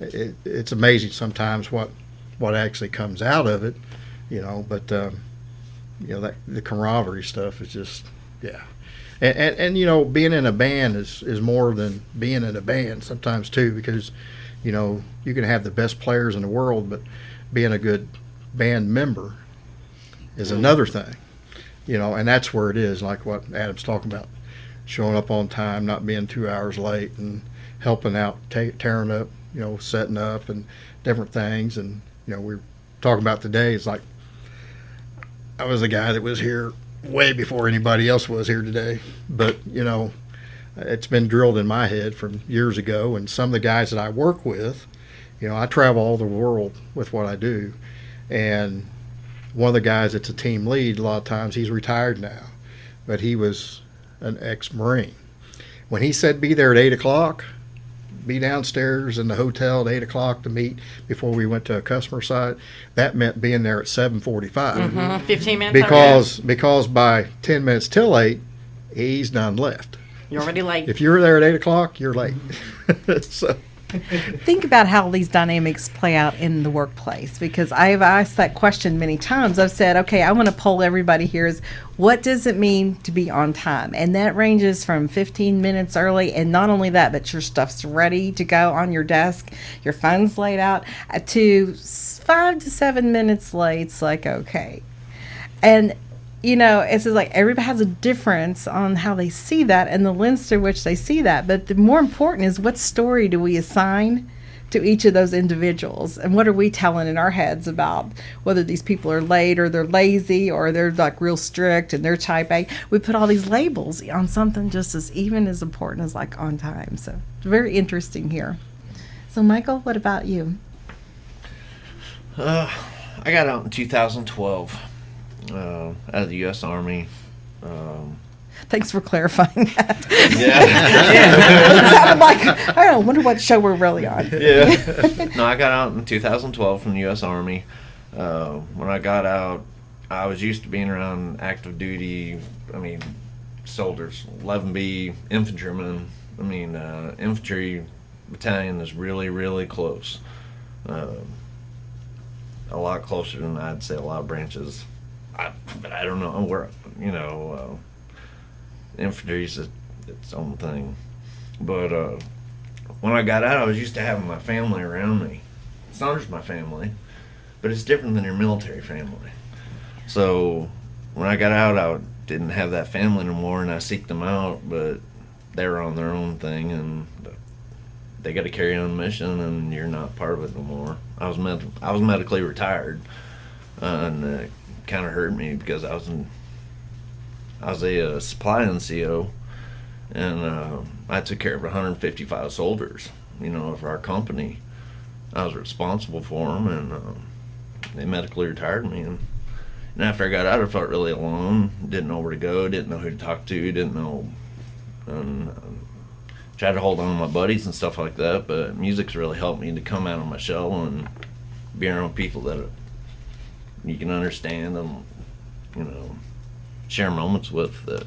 it's amazing sometimes what actually comes out of it, you know. But you know, that the camaraderie stuff is just, yeah. And you know, being in a band is more than being in a band sometimes too, because, you know, you can have the best players in the world, but being a good band member is another thing, you know. And that's where it is, like what Adam's talking about, showing up on time, not being 2 hours late, and helping out, tearing up, you know, setting up and different things. And, you know, we're talking about today, it's like I was the guy that was here way before anybody else was here today. But, you know, it's been drilled in my head from years ago. And some of the guys that I work with, you know, I travel all the world with what I do. And one of the guys that's a team lead, a lot of times, he's retired now, but he was an ex-Marine. When he said be there at 8 o'clock, be downstairs in the hotel at 8 o'clock to meet before we went to a customer site, that meant being there at 7:45. 15 minutes. Because by 10 minutes till 8, he's done left. You're already late. If you're there at 8 o'clock, you're late. So. Think about how these dynamics play out in the workplace, because I've asked that question many times. I've said, okay, I want to poll everybody here is, what does it mean to be on time? And that ranges from 15 minutes early, and not only that, but your stuff's ready to go on your desk, your phone's laid out, to 5 to 7 minutes late. It's like, okay. And you know, it's just like everybody has a difference on how they see that and the lens through which they see that. But the more important is, what story do we assign to each of those individuals? And what are we telling in our heads about whether these people are late or they're lazy or they're like real strict and they're type A? We put all these labels on something just as even as important as like on time. So it's very interesting here. So Michael, what about you? I got out in 2012. Out of the U.S. Army. Thanks for clarifying that. Yeah. It sounded like, I don't know, wonder what show we're really on. Yeah. No, I got out in 2012 from the U.S. Army. When I got out, I was used to being around active duty, soldiers, 11B, infantrymen. Infantry battalion is really, really close. A lot closer than I'd say a lot of branches. But I don't know where, infantry's its own thing. But when I got out, I was used to having my family around me. Sonder's my family, but it's different than your military family. So when I got out, I didn't have that family anymore, and I seeked them out, but they were on their own thing, and they got to carry on a mission, and you're not part of it no more. I was medically retired, and it kind of hurt me because I was a supply NCO, and I took care of 155 soldiers, for our company. I was responsible for them, and they medically retired me. And after I got out, I felt really alone. Didn't know where to go. Didn't know who to talk to. Didn't know. And tried to hold on to my buddies and stuff like that. But music's really helped me to come out of my shell and be around people that you can understand and share moments with that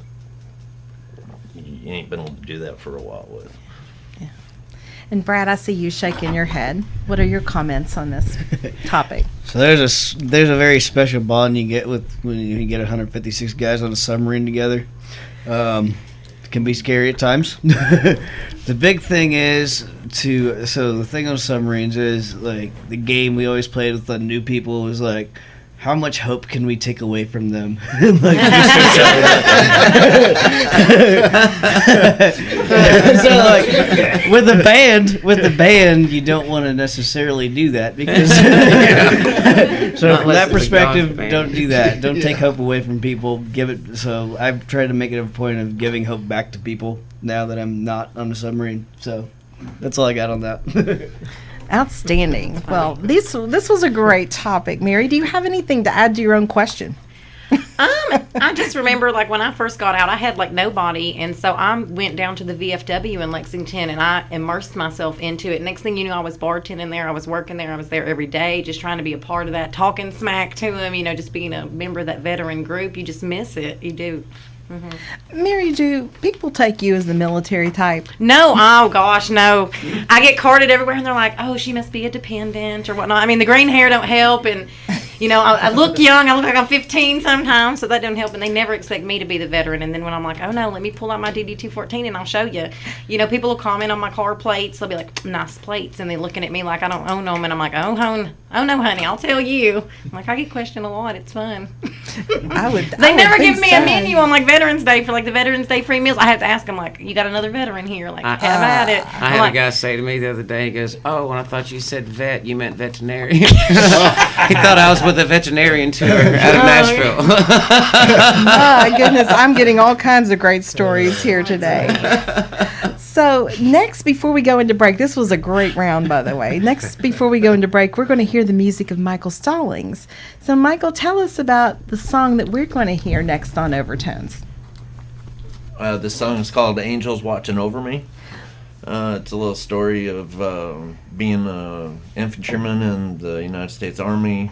you ain't been able to do that for a while with. Yeah. And Brad, I see you shaking your head. What are your comments on this topic? So there's a very special bond you get when you get 156 guys on a submarine together. It can be scary at times. The big thing is the thing on submarines is like the game we always played with the new people is like, how much hope can we take away from them? So like with the band, you don't want to necessarily do that because so from that perspective, don't do that. Don't take hope away from people. Give it. So I've tried to make it a point of giving hope back to people now that I'm not on a submarine. So that's all I got on that. Outstanding. Well, this was a great topic. Mary, do you have anything to add to your own question? I just remember, like, when I first got out, I had, like, nobody, and so I went down to the VFW in Lexington, and I immersed myself into it. Next thing you know, I was bartending there, I was working there, I was there every day, just trying to be a part of that, talking smack to them, just being a member of that veteran group. You just miss it. You do. Mm-hmm. Mary, do people take you as the military type? No, oh gosh, no. I get carded everywhere, and they're like, "Oh, she must be a dependent or whatnot." The green hair don't help, and I look young. I look like I'm 15 sometimes, so that don't help. And they never expect me to be the veteran. And then when I'm like, "Oh no, let me pull out my DD-214 and I'll show you," people will comment on my car plates. They'll be like, "Nice plates," and they're looking at me like I don't own them, and I'm like, "Oh no, honey, I'll tell you." I'm like, I get questioned a lot. It's fun. They never give me a menu on like Veterans Day for like the Veterans Day free meals. I have to ask them like, "You got another veteran here?" Like, have at it. I had a guy say to me the other day, he goes, "Oh, when I thought you said vet, you meant veterinarian." He thought I was with a veterinarian tour out of Nashville. Oh, goodness, I'm getting all kinds of great stories here today. So next, before we go into break, this was a great round, by the way. Next, before we go into break, we're going to hear the music of Michael Stallings. So, Michael, tell us about the song that we're going to hear next on Overtones. This song is called "Angels Watching Over Me." It's a little story of being an infantryman in the United States Army,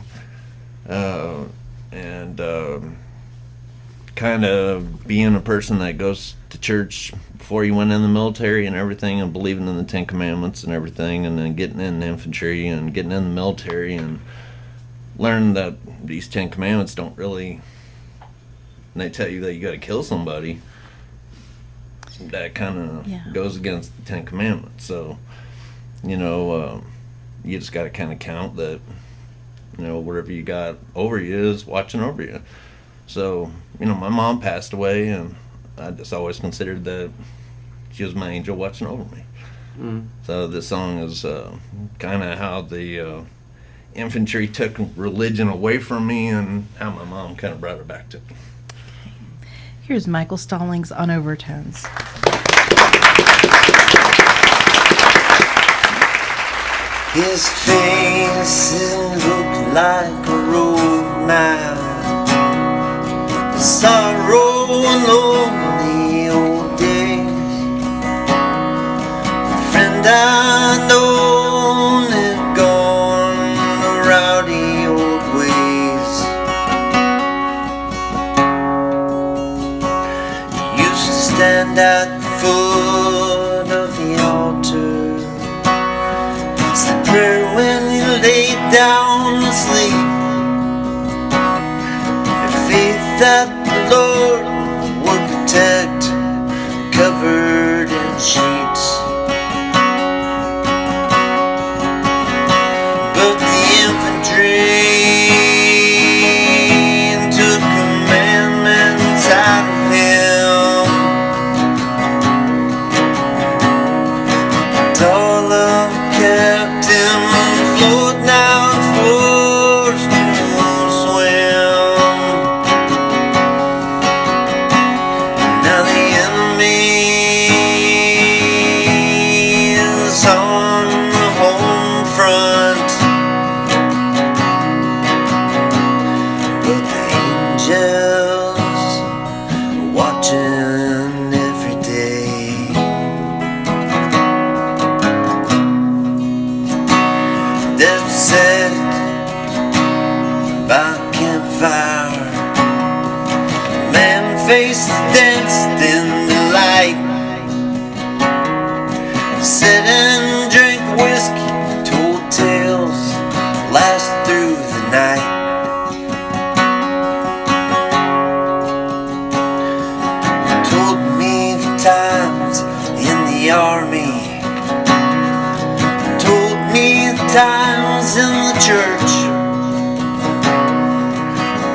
and kind of being a person that goes to church before you went in the military and everything, and believing in the 10 Commandments and everything, and then getting in the infantry and getting in the military and learning that these 10 Commandments don't really, they tell you that you got to kill somebody. That kind of goes against the 10 Commandments. So, you just got to kind of count that, whatever you got over you is watching over you. So, my mom passed away, and I just always considered that she was my angel watching over me. So this song is kind of how the infantry took religion away from me and how my mom kind of brought it back to me. Here's Michael Stallings on Overtones. His face looked like a road map. Sorrow and lonely old days. The friend I known had gone the rowdy old way. stand at the foot of the altar. Say prayer when you lay down to sleep. Your faith that the Lord would protect, covered in sheets. But the infantry took commandments out of him. And all of them kept him afloat, now forced to swim. Now the enemy is on the home front, but the angels are watching every day. Death sat by a campfire. Man faced danced in the light. Sat and drank whiskey, told tales, last through the night. Told me the times in the army, told me the times in the church,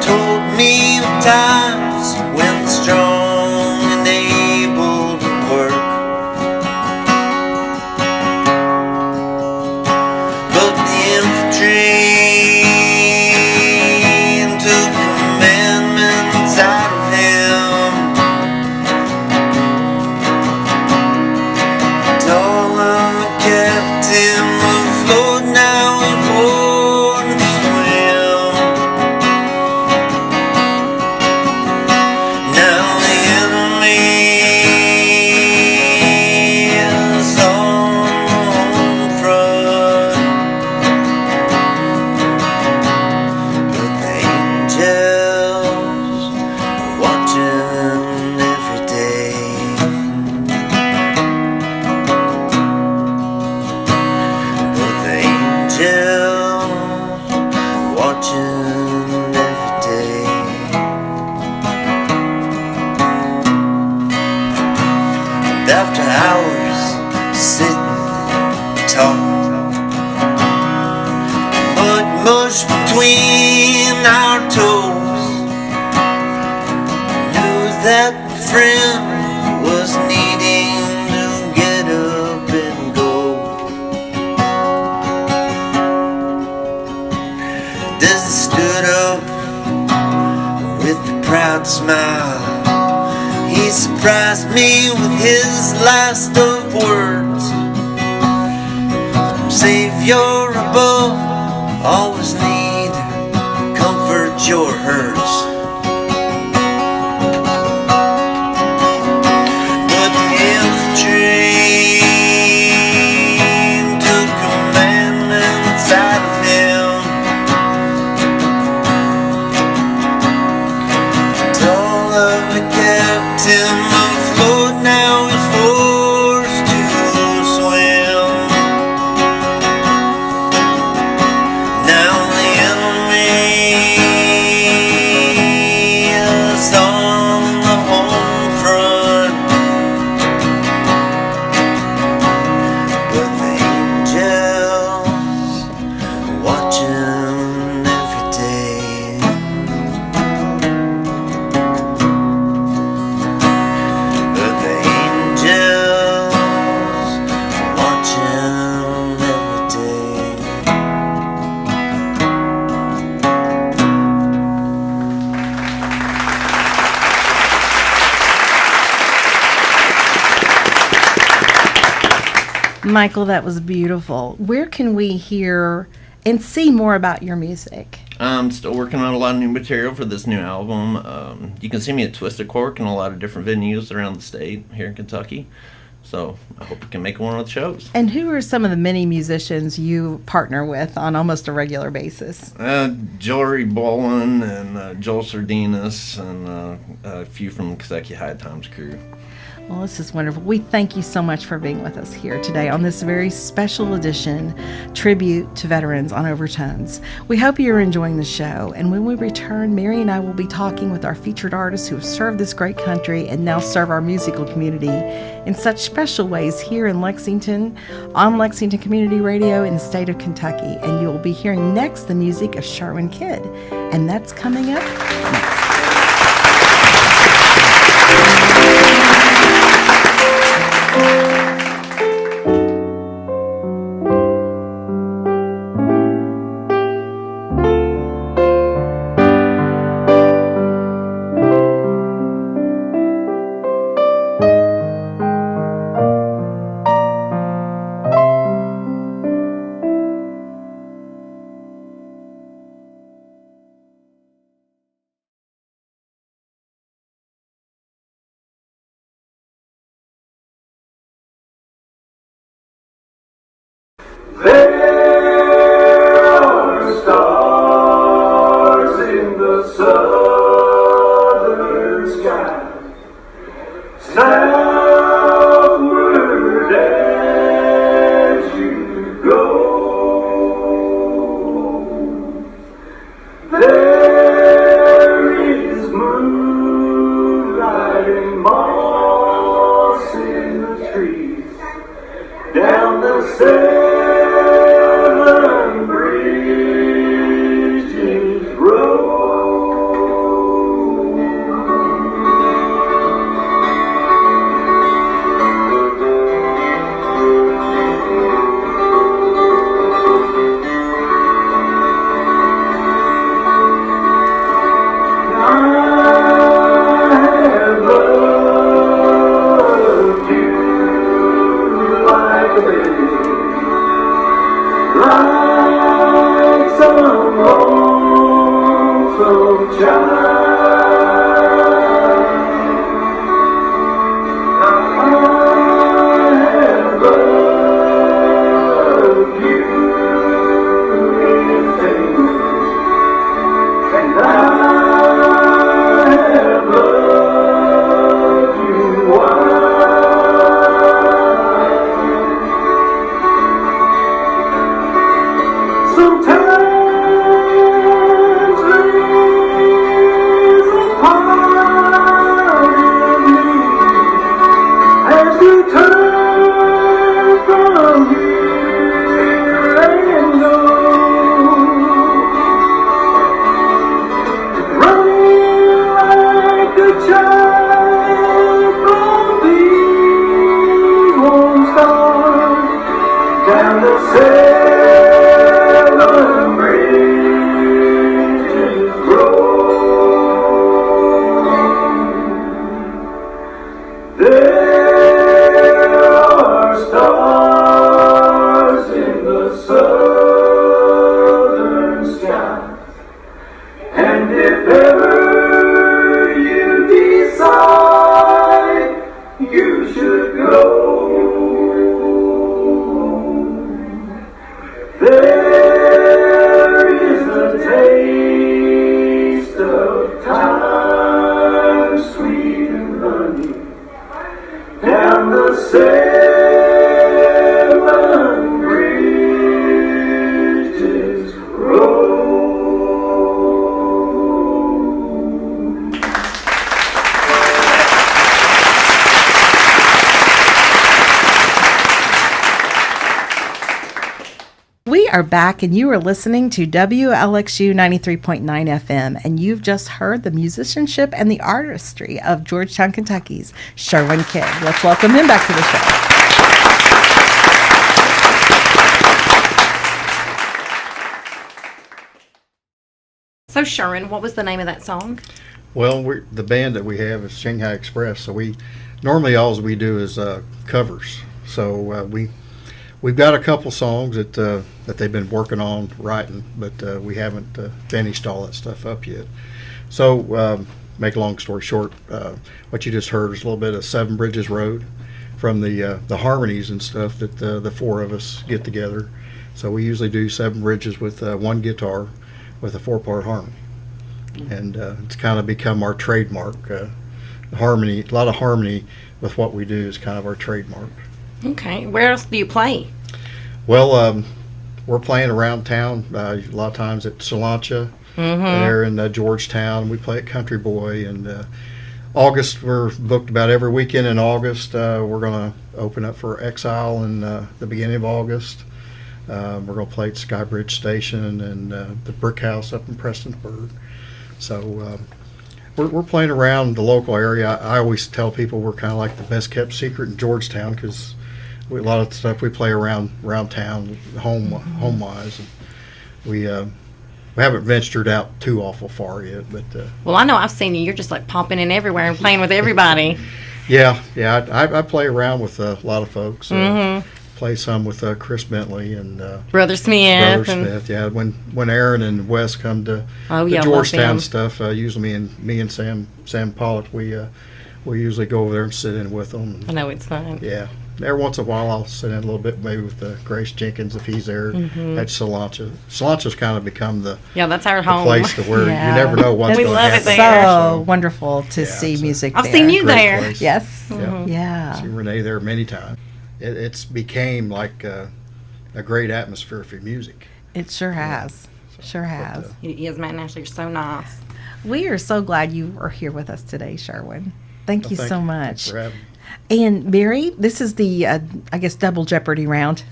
told me the times when the strong and able to work. But the infantry took commandments out of him. And all of them kept him afloat, now he forced to swim. Now the enemy is on the home front, but the angels are watching every day. But the angels are watching every day. And after hours sitting talking, mud mush between our toes, knew that my friend was needing to get up and go. As he stood up with a proud smile, he surprised me with his last of words. Savior above, always need comfort your hurts. But the infantry took commandments out of him. And all of it kept him afloat, now he's forced to swim. Now the enemy is on the home front, but the angels are watching every day. But the angels are watching every day. Michael, that was beautiful. Where can we hear and see more about your music? I'm still working on a lot of new material for this new album. You can see me at Twisted Cork and a lot of different venues around the state here in Kentucky. So I hope you can make one of the shows. And who are some of the many musicians you partner with on almost a regular basis? Jory Bolin and Joel Sardinas and a few from the Kentucky High Times crew. Well, this is wonderful. We thank you so much for being with us here today on this very special edition tribute to veterans on Overtones. We hope you're enjoying the show. And when we return, Mary and I will be talking with our featured artists who have served this great country and now serve our musical community in such special ways here in Lexington, on Lexington Community Radio in the state of Kentucky. And you will be hearing next the music of Sherwin Kidd. And that's coming up next. Are back, and you are listening to WLXU 93.9 FM, and you've just heard the musicianship and the artistry of Georgetown, Kentucky's Sherwin Kidd. Let's welcome him back to the show. So Sherwin, what was the name of that song? Well, the band that we have is Shanghai Express, so we normally all we do is covers. So we've got a couple songs that they've been working on writing, but we haven't finished all that stuff up yet. So, make a long story short, what you just heard was a little bit of Seven Bridges Road from the harmonies and stuff that the four of us get together. So we usually do 7 bridges with one guitar with a 4-part harmony, and it's kind of become our trademark. Harmony, a lot of harmony with what we do is kind of our trademark. Okay. Where else do you play? Well, we're playing around town a lot of times at Salancha. There in Georgetown. We play at Country Boy, and August we're booked about every weekend in August. We're going to open up for Exile in the beginning of August. We're going to play at Skybridge Station and the Brick House up in Prestonsburg. So we're playing around the local area. I always tell people we're kind of like the best kept secret in Georgetown, because a lot of the stuff we play around town home wise. And we haven't ventured out too awful far yet, but Well, I know I've seen you. You're just like popping in everywhere and playing with everybody. yeah. I play around with a lot of folks. Play some with Chris Bentley and Brother Smith. Yeah, when Aaron and Wes come to the love Georgetown them. stuff, usually me and Sam Pollock, we usually go over there and sit in with them. I know it's fun. Yeah. Every once in a while, I'll sit in a little bit, maybe with Grace Jenkins if he's there at Salancha. Salancha's kind of become the that's our home. place to where Yeah. you never know what's We going to love happen. it there. So wonderful to see music I've there. seen you Great there. place. Yes. Yeah. Yeah. See Renee there many times. It's became like a great atmosphere for music. It sure has. Sure has. He is, man. Ashley, you're so nice. We are so glad you are here with us today, Sherwin. Thank you so much. Thanks for having me. And Mary, this is the, I guess, double Jeopardy round.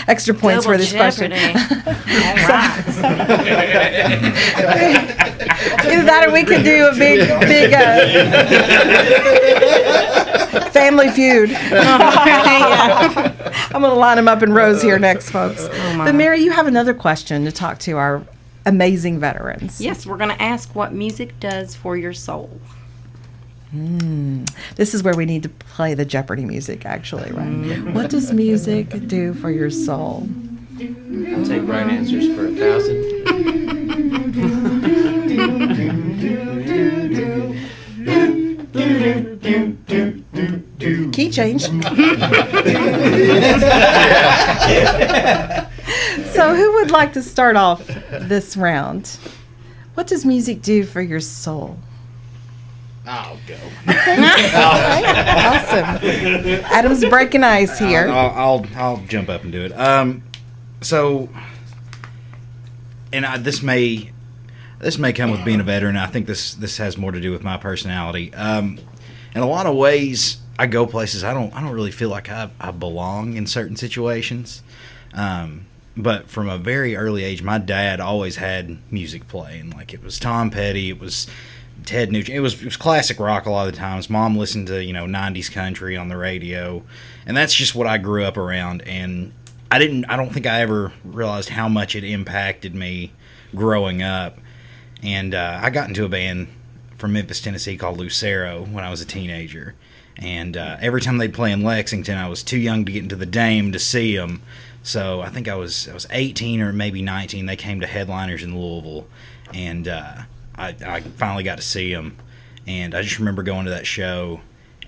Extra points Double for this question. Jeopardy. All right. Either that or we could do a big Family Feud. I'm going to line them up in rows here next, folks. But Mary, you have another question to talk to our amazing veterans. Yes, we're going to ask what music does for your soul. This is where we need to play the Jeopardy music, actually, right? What does music do for your soul? I'll take right answers for 1,000. Key change. So who would like to start off this round? What does music do for your soul? I'll go. Awesome. Adam's breaking ice here. I'll jump up and do it. This may come with being a veteran. I think this has more to do with my personality. In a lot of ways, I go places I don't really feel like I belong in certain situations. But from a very early age, my dad always had music playing. Like, it was Tom Petty, it was Ted Nugent. It was classic rock a lot of the times. Mom listened to 90s country on the radio, and that's just what I grew up around. And I don't think I ever realized how much it impacted me growing up. And I got into a band from Memphis, Tennessee called Lucero when I was a teenager. And every time they'd play in Lexington, I was too young to get into the Dame to see them. So I think I was 18 or maybe 19. They came to Headliners in Louisville, and I finally got to see them. And I just remember going to that show,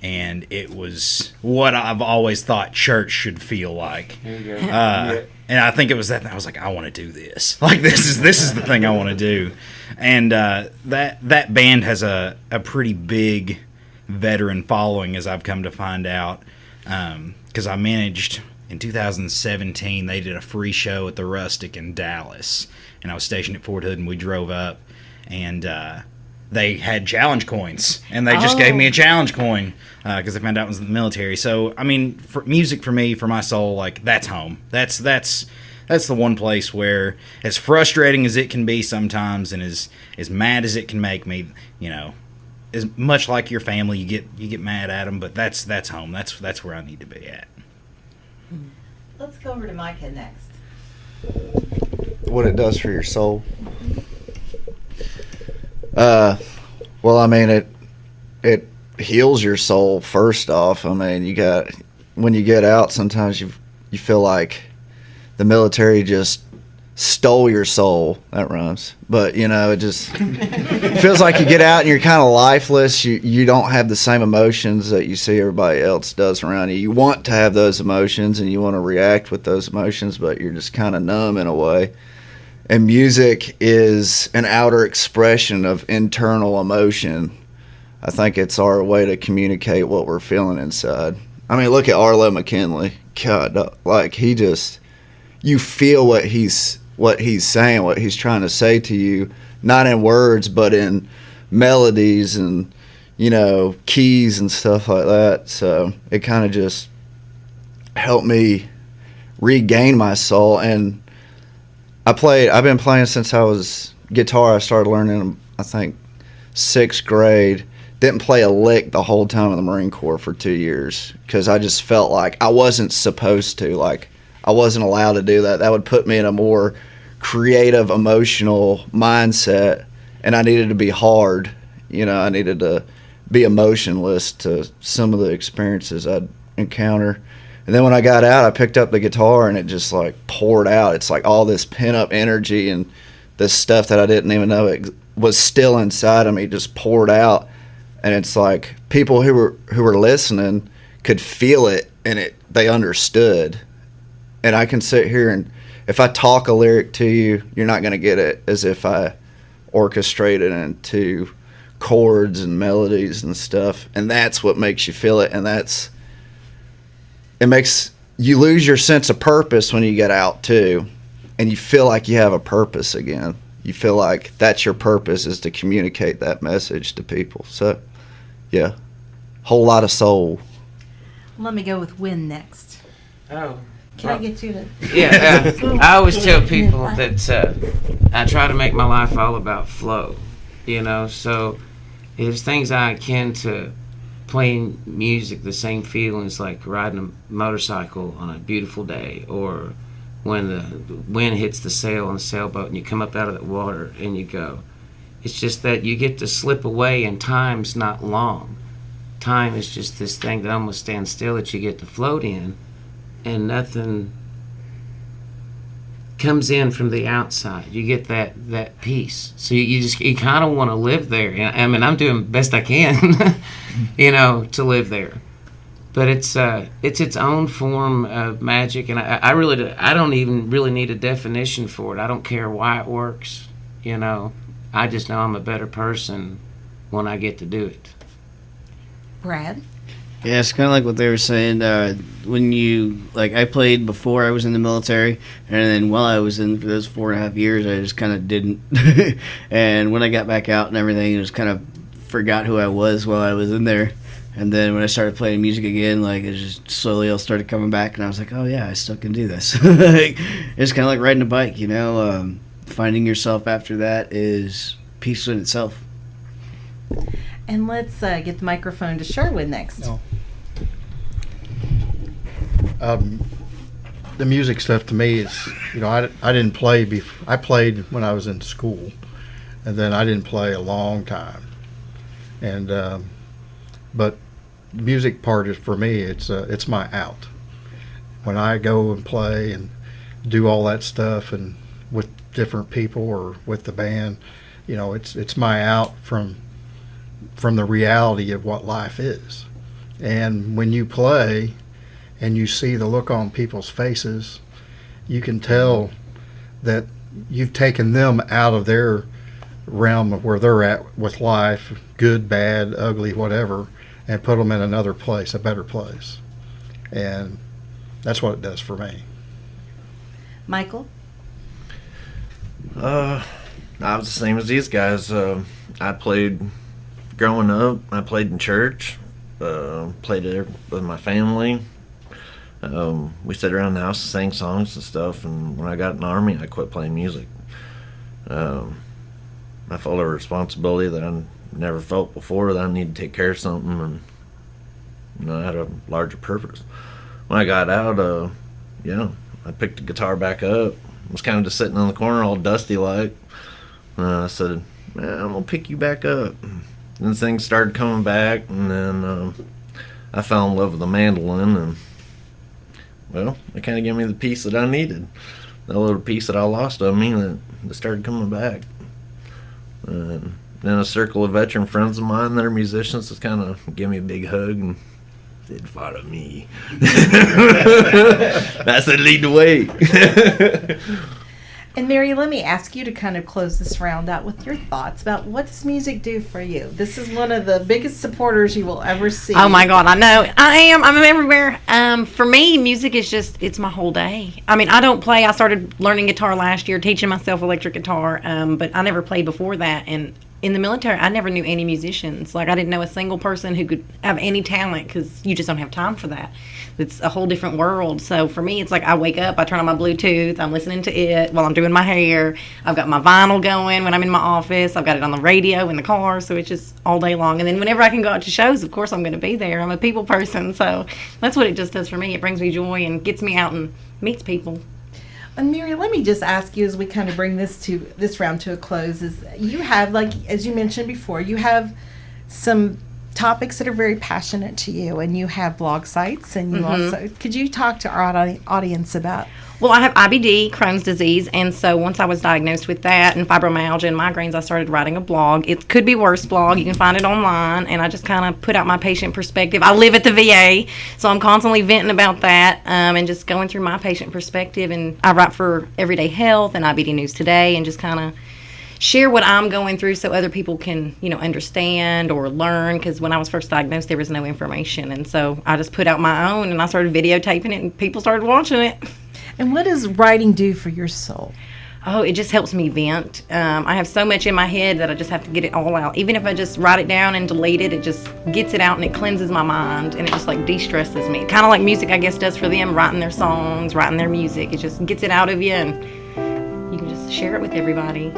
and it was what I've always thought church should feel like. There you go. And I think it was that. I was like, I want to do this. Like, this is the thing I want to do. And that band has a pretty big veteran following, as I've come to find out, because I managed in 2017. They did a free show at the Rustic in Dallas, and I was stationed at Fort Hood, and we drove up, and they had challenge coins, and they just gave me a challenge coin because they found out I was in the military. So I mean, for music, for me, for my soul, like, that's home. That's the one place where, as frustrating as it can be sometimes, and as mad as it can make me, as much like your family, you get mad at them, but that's home. That's where I need to be at. Let's go over to Micah next. What it does for your soul? Well, I mean, it heals your soul first off. I mean, when you get out, sometimes you feel like the military just stole your soul. That rhymes. But, you know, it just feels like you get out and you're kind of lifeless. You don't have the same emotions that you see everybody else does around you. You want to have those emotions and you want to react with those emotions, but you're just kind of numb in a way. And music is an outer expression of internal emotion. I think it's our way to communicate what we're feeling inside. I mean, look at Arlo McKinley. God, like you feel what he's saying, what he's trying to say to you, not in words, but in melodies and, you know, keys and stuff like that. So it kind of just helped me regain my soul. And I've been playing since I was guitar. I started learning, I think, 6th grade. Didn't play a lick the whole time in the Marine Corps for 2 years because I just felt like I wasn't supposed to. Like, I wasn't allowed to do that. That would put me in a more creative, emotional mindset, and I needed to be hard. You know, I needed to be emotionless to some of the experiences I'd encounter. And then when I got out, I picked up the guitar, and it just, like, poured out. It's like all this pent-up energy and this stuff that I didn't even know it was still inside of me just poured out. And it's like people who were listening could feel it, and they understood. And I can sit here and if I talk a lyric to you, you're not going to get it as if I orchestrate it into chords and melodies and stuff. And that's what makes you feel it. And it makes you lose your sense of purpose when you get out too. And you feel like you have a purpose again. You feel like that's your purpose, is to communicate that message to people. So, yeah, whole lot of soul. Let me go with Wynn next. Oh. Can I get you to? Yeah, I always tell people that I try to make my life all about flow, you know. So there's things I akin to playing music, the same feelings like riding a motorcycle on a beautiful day, or when the wind hits the sail on the sailboat and you come up out of the water and you go. It's just that you get to slip away, and time's not long. Time is just this thing that almost stands still that you get to float in, and nothing comes in from the outside. You get that peace. So you kind of want to live there. I mean, I'm doing the best I can, you know, to live there. But it's its own form of magic, and I don't even really need a definition for it. I don't care why it works, you know. I just know I'm a better person when I get to do it. Brad? Yeah, it's kind of like what they were saying. When you, like, I played before I was in the military, and then while I was in for those 4.5 years, I just kind of didn't. And when I got back out and everything, I just kind of forgot who I was while I was in there. And then when I started playing music again, like, it just slowly all started coming back, and I was like, oh yeah, I still can do this. Like, it's kind of like riding a bike, you know. Finding yourself after that is peace in itself. And let's get the microphone to Sherwin next. No. The music stuff to me is, you know, I didn't play I played when I was in school, and then I didn't play a long time. And but the music part is, for me, it's my out. When I go and play and do all that stuff and with different people or with the band, you know, it's my out from the reality of what life is. And when you play and you see the look on people's faces, you can tell that you've taken them out of their realm of where they're at with life, good, bad, ugly, whatever, and put them in another place, a better place. And that's what it does for me. Michael? I was the same as these guys. I played growing up. I played in church. Played there with my family. We sat around the house and sang songs and stuff. And when I got in the Army, I quit playing music. I felt a responsibility that I never felt before, that I needed to take care of something, and, you know, I had a larger purpose. When I got out, I picked the guitar back up. I was kind of just sitting in the corner all dusty like. I said, man, I'm going to pick you back up. And things started coming back, and then I fell in love with the mandolin, and, well, it kind of gave me the peace that I needed. that little piece that I lost of me that started coming back. And then a circle of veteran friends of mine that are musicians just kind of gave me a big hug and said, "Follow me." I said, "Lead the way." And Mary, let me ask you to kind of close this round out with your thoughts about what does music do for you? This is one of the biggest supporters you will ever see. Oh my God, I know. I'm everywhere. For me, music is it's my whole day. I mean, I don't play. I started learning guitar last year, teaching myself electric guitar, but I never played before that. And in the military, I never knew any musicians. Like, I didn't know a single person who could have any talent because you just don't have time for that. It's a whole different world. So for me, it's like I wake up, I turn on my Bluetooth, I'm listening to it while I'm doing my hair. I've got my vinyl going when I'm in my office. I've got it on the radio in the car. So it's just all day long. And then whenever I can go out to shows, of course, I'm going to be there. I'm a people person. So that's what it just does for me. It brings me joy and gets me out and meets people. And Mary, let me just ask you as we kind of bring this round to a close, is you have, like, as you mentioned before, you have some topics that are very passionate to you, and you have blog sites, and you also, could you talk to our audience about? Well, I have IBD, Crohn's disease, and so once I was diagnosed with that and fibromyalgia and migraines, I started writing a blog. It could be worse blog. You can find it online, and I just kind of put out my patient perspective. I live at the VA, so I'm constantly venting about that and just going through my patient perspective, and I write for Everyday Health and IBD News Today and just kind of share what I'm going through so other people can, understand or learn, because when I was first diagnosed, there was no information, and so I just put out my own, and I started videotaping it, and people started watching it. And what does writing do for your soul? Oh, it just helps me vent. I have so much in my head that I just have to get it all out. Even if I just write it down and delete it, it just gets it out and it cleanses my mind, and it just like de-stresses me. Kind of like music, I guess, does for them, writing their songs, writing their music. It just gets it out of you, and you can just share it with everybody.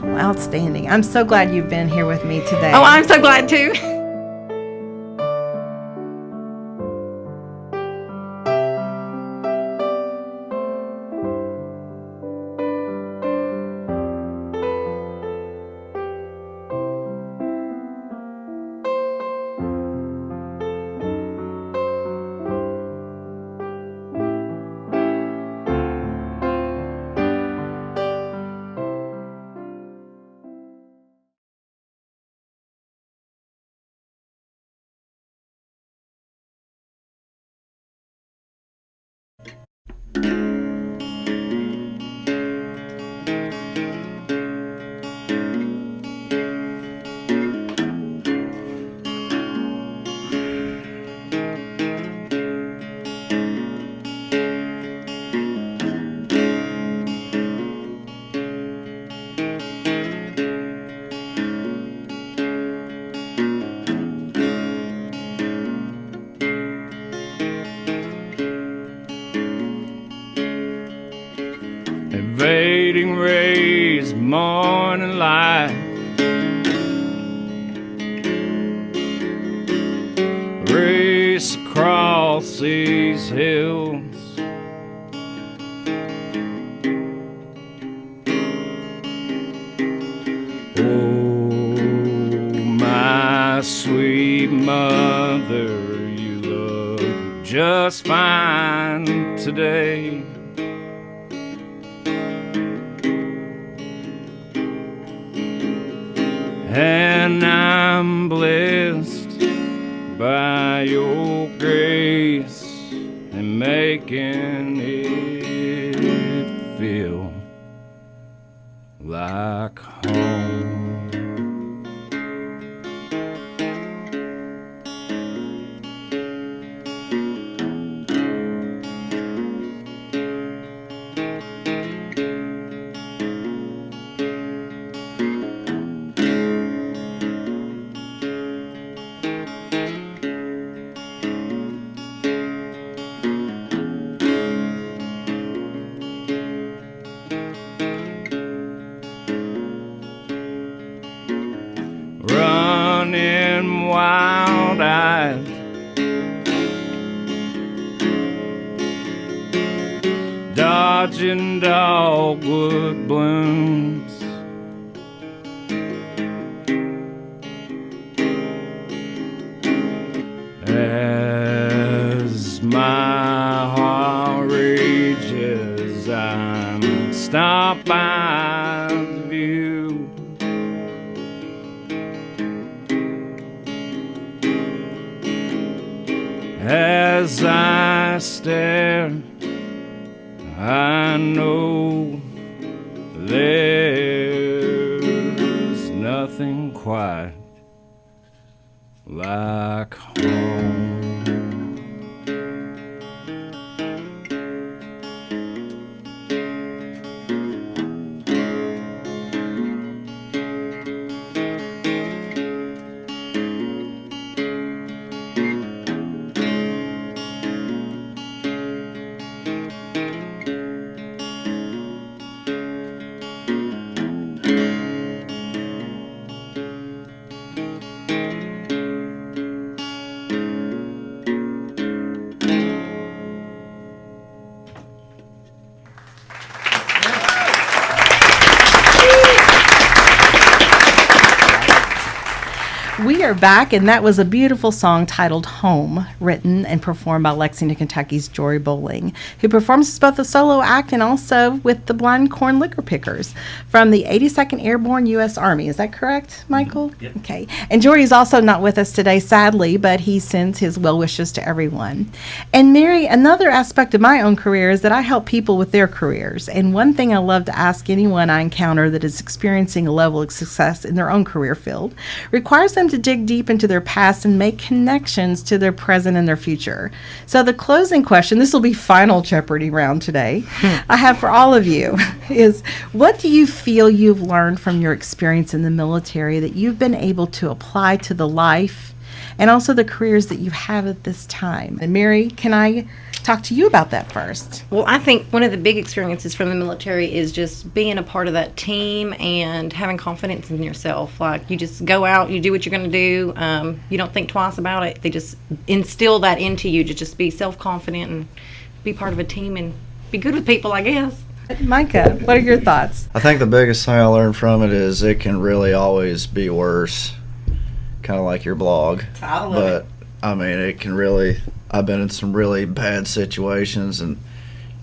Well, outstanding. I'm so glad you've been here with me today. Oh, I'm so glad too. Invading rays, morning light, race across these hills. Oh, my sweet mother, you look just fine today. And I'm blessed by your grace and making it feel like home. Running wild-eyed, dodging dogwood blooms, as my heart rages, I'm by the view. As I stare, I know there's nothing quite like home. We are back, and that was a beautiful song titled Home, written and performed by Lexington, Kentucky's Jory Bowling, who performs as both a solo act and also with the Blind Corn Liquor Pickers from the 82nd Airborne U.S. Army. Is that correct, Michael? Yep. Okay. And Jory is also not with us today, sadly, but he sends his well wishes to everyone. And Mary, another aspect of my own career is that I help people with their careers. And one thing I love to ask anyone I encounter that is experiencing a level of success in their own career field requires them to dig deep into their past and make connections to their present and their future. So the closing question, this will be final Jeopardy round today, I have for all of you is, what do you feel you've learned from your experience in the military that you've been able to apply to the life and also the careers that you have at this time? And Mary, can I talk to you about that first? Well, I think one of the big experiences from the military is just being a part of that team and having confidence in yourself. Like, you just go out, you do what you're going to do. You don't think twice about it. They just instill that into you to just be self-confident and be part of a team and be good with people, I guess. Micah, what are your thoughts? I think the biggest thing I learned from it is it can really always be worse, kind of like your blog. Totally. But, I mean, it can really, I've been in some really bad situations, and,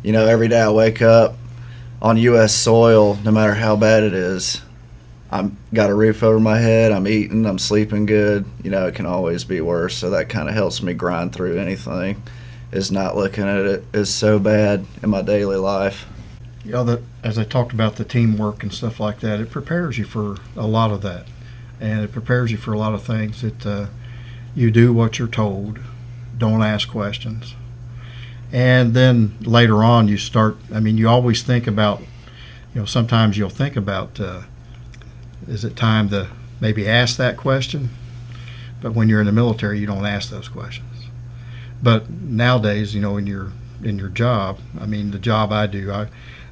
you know, every day I wake up on U.S. soil, no matter how bad it is, I've got a roof over my head, I'm eating, I'm sleeping good. You know, it can always be worse, so that kind of helps me grind through anything, is not looking at it as so bad in my daily life. You know, that as I talked about the teamwork and stuff like that, it prepares you for a lot of that, and it prepares you for a lot of things. That you do what you're told, don't ask questions, and then later on you start. I mean, you always think about, you know, sometimes you'll think about, is it time to maybe ask that question? But when you're in the military, you don't ask those questions. But nowadays, you know, in your job, I mean, the job I do,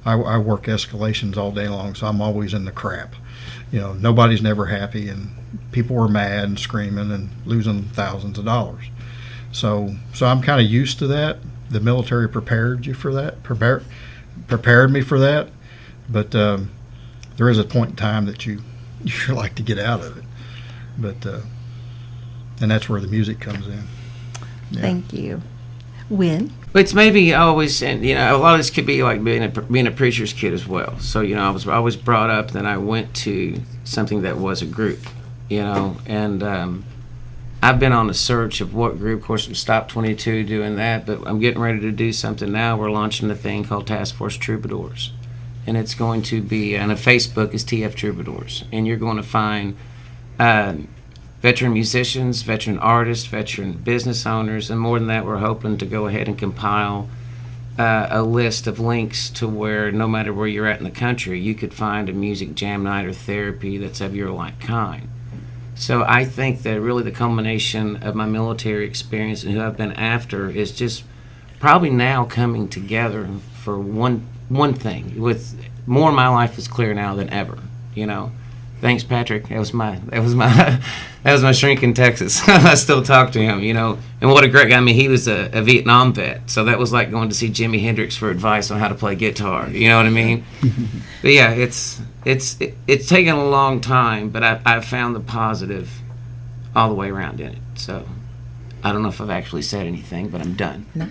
I work escalations all day long, so I'm always in the crap. You know, nobody's never happy, and people are mad and screaming and losing thousands of dollars. So I'm kind of used to that. The military prepared you for that, prepared me for that. But there is a point in time that you like to get out of it. But and that's where the music comes in. Yeah. Thank you. Wynn? It's maybe always, and you know, a lot of this could be like being a preacher's kid as well. So, you know, I was always brought up, then I went to something that was a group, you know, and I've been on the search of what group. Of course, Stop 22 doing that, but I'm getting ready to do something now. We're launching a thing called Task Force Troubadours, and it's going to be, and a Facebook is TF Troubadours, and you're going to find veteran musicians, veteran artists, veteran business owners, and more than that, we're hoping to go ahead and compile a list of links to where no matter where you're at in the country, you could find a music jam night or therapy that's of your like kind. So I think that really the culmination of my military experience and who I've been after is just probably now coming together for one thing. With more of my life is clear now than ever, you know. Thanks, Patrick. That was my shrink in Texas. I still talk to him, you know. And what a great guy. I mean, he was a Vietnam vet, so that was like going to see Jimi Hendrix for advice on how to play guitar. You know what I mean? But yeah, it's taken a long time, but I've found the positive all the way around in it. So I don't know if I've actually said anything, but I'm done. Well,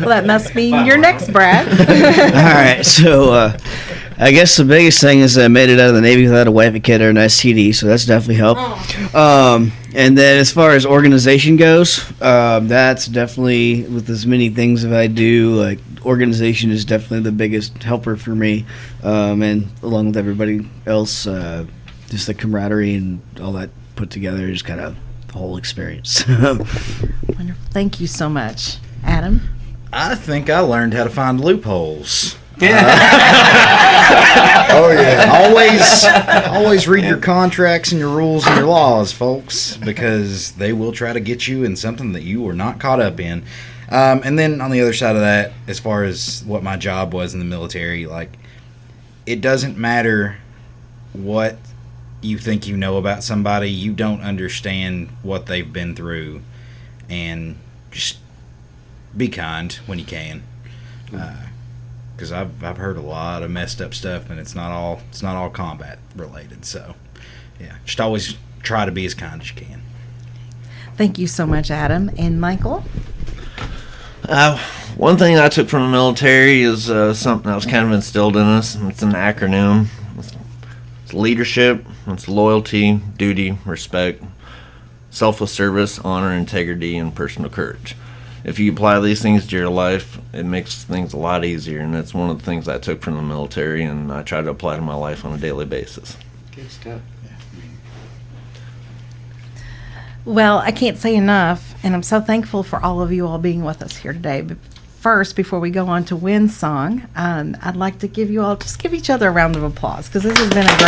that must mean you're next, Brad. All right, so I guess the biggest thing is I made it out of the Navy without a wife, a kid, or an STD, so that's definitely helped. And then as far as organization goes, that's definitely, with as many things that I do, like organization is definitely the biggest helper for me, and along with everybody else, just the camaraderie and all that put together is kind of the whole experience. Wonderful. Thank you so much. Adam? I think I learned how to find loopholes. Oh yeah. Always read your contracts and your rules and your laws, folks, because they will try to get you in something that you are not caught up in. And then on the other side of that, as far as what my job was in the military, like, it doesn't matter what you think you know about somebody, you don't understand what they've been through, and just be kind when you can. Because I've heard a lot of messed up stuff, and it's not all combat related. So, yeah, just always try to be as kind as you can. Thank you so much, Adam. And Michael? One thing I took from the military is something that was kind of instilled in us. It's an acronym. It's leadership, it's loyalty, duty, respect, selfless service, honor, integrity, and personal courage. If you apply these things to your life, it makes things a lot easier, and that's one of the things I took from the military, and I try to apply to my life on a daily basis. Good stuff. Well, I can't say enough, and I'm so thankful for all of you all being with us here today. But first, before we go on to Wynn's song, I'd like to give each other a round of applause, because this has been a great day.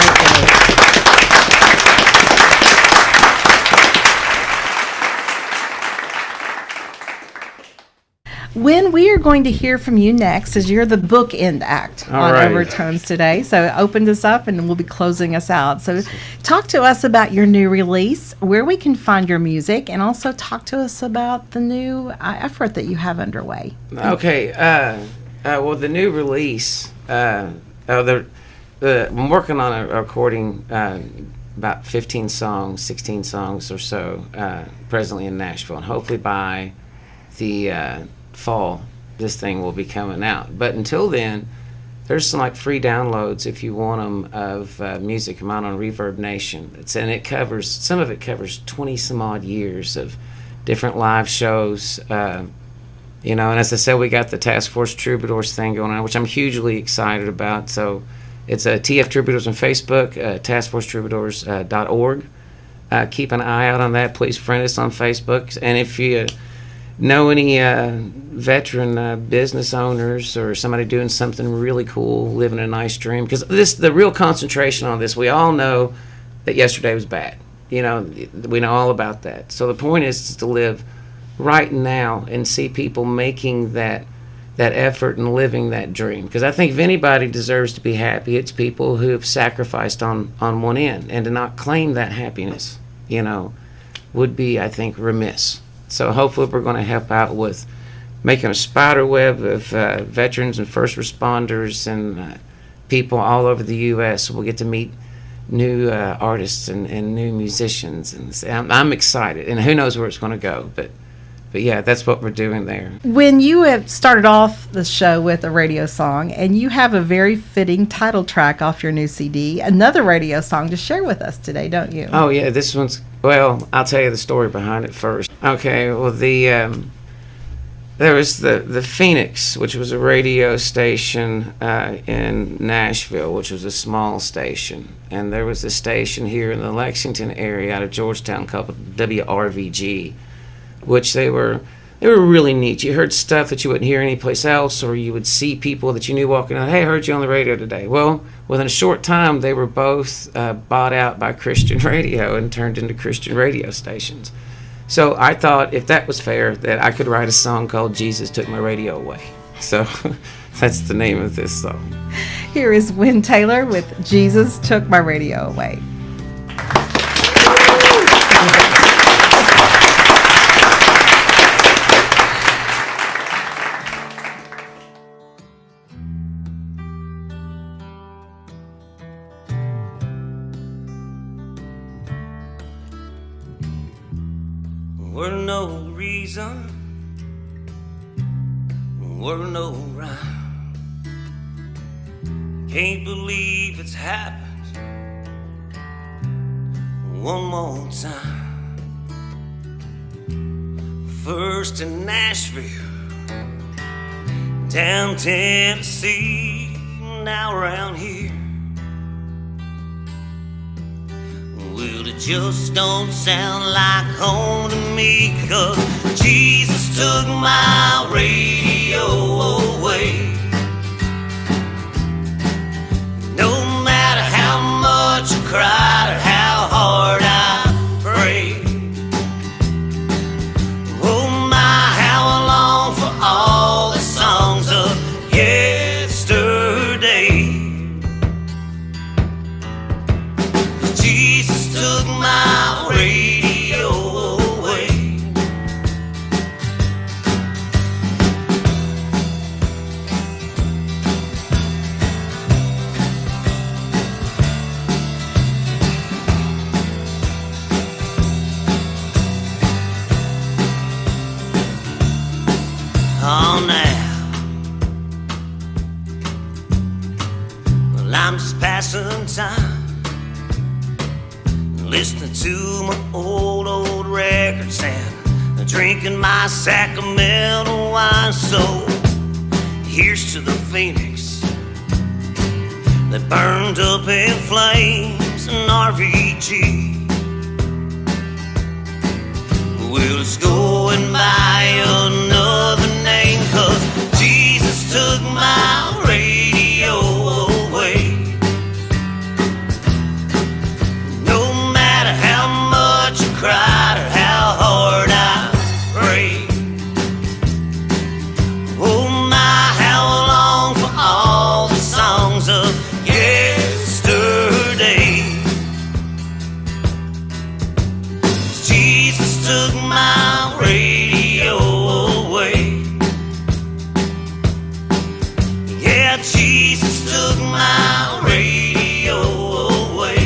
Wynn, we are going to hear from you next, as you're the bookend act on right. Overtones today. So it opened us up, and we'll be closing us out. So talk to us about your new release, where we can find your music, and also talk to us about the new effort that you have underway. Okay. Well, the new release, I'm working on a recording about 15 songs, 16 songs or so, presently in Nashville, and hopefully by the fall this thing will be coming out. But until then, there's some like free downloads if you want them of music of mine on Reverb Nation. Some of it covers 20 some odd years of different live shows, and as I said, we got the Task Force Troubadours thing going on, which I'm hugely excited about. So it's TF Troubadours on Facebook, taskforcetroubadours.org. Keep an eye out on that. Please friend us on Facebook. And if you know any veteran business owners or somebody doing something really cool, living a nice dream, because the real concentration on this, we all know that yesterday was bad. We know all about that. So the point is to live right now and see people making that effort and living that dream. Because I think if anybody deserves to be happy, it's people who have sacrificed on one end, and to not claim that happiness, would be, I think, remiss. So hopefully we're going to help out with making a spider web of veterans and first responders and people all over the U.S. So we'll get to meet new artists and new musicians. And I'm excited. And who knows where it's going to go. But yeah, that's what we're doing there. When you have started off the show with a radio song, and you have a very fitting title track off your new CD, another radio song to share with us today, don't you? Oh, yeah, this one's, well, I'll tell you the story behind it first. Okay, well, there was the Phoenix, which was a radio station in Nashville, which was a small station. And there was a station here in the Lexington area out of Georgetown called WRVG, which they were really neat. You heard stuff that you wouldn't hear anyplace else, or you would see people that you knew walking out, hey, I heard you on the radio today. Well, within a short time, they were both bought out by Christian radio and turned into Christian radio stations. So I thought, if that was fair, that I could write a song called Jesus Took My Radio Away. So that's the name of this song. Here is Wynn Taylor with Jesus Took My Radio Away. were no reason, were no rhyme. Can't believe it's happened one more time. First in Nashville, down Tennessee, now around here. Well, it just don't sound like home to me, 'cause Jesus took my radio away. No matter how much I cried or how hard I prayed, oh my, how I long for all the songs of yesterday. Jesus took my radio away. Oh, now, well, I'm just passing time, listening to my old records and drinking my Sacramento wine. So here's to the Phoenix that burned up in flames, and RVG. Well, it's going by another name, 'cause Jesus took my radio away. No matter how much I cried or how hard I prayed, oh my, how I long for all the songs of yesterday. Jesus took my radio away. Yeah, Jesus took my radio away.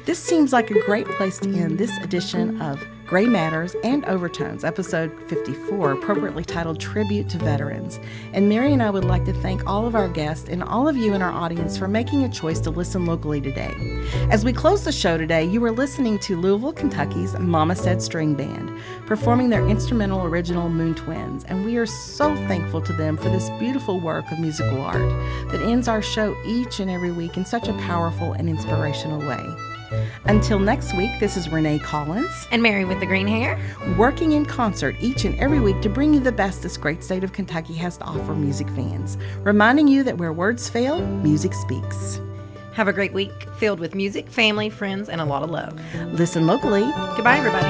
This seems like a great place to end this edition of Gray Matters and Overtones, episode 54, appropriately titled Tribute to Veterans. And Mary and I would like to thank all of our guests and all of you in our audience for making a choice to listen locally today. As we close the show today, you were listening to Louisville, Kentucky's Mama Said String Band, performing their instrumental original Moon Twins, and we are so thankful to them for this beautiful work of musical art that ends our show each and every week in such a powerful and inspirational way. Until next week, this is Renee Collins and Mary with the green hair, working in concert each and every week to bring you the best this great state of Kentucky has to offer music fans, reminding you that where words fail, music speaks. Have a great week filled with music, family, friends, and a lot of love. Listen locally. Goodbye, everybody.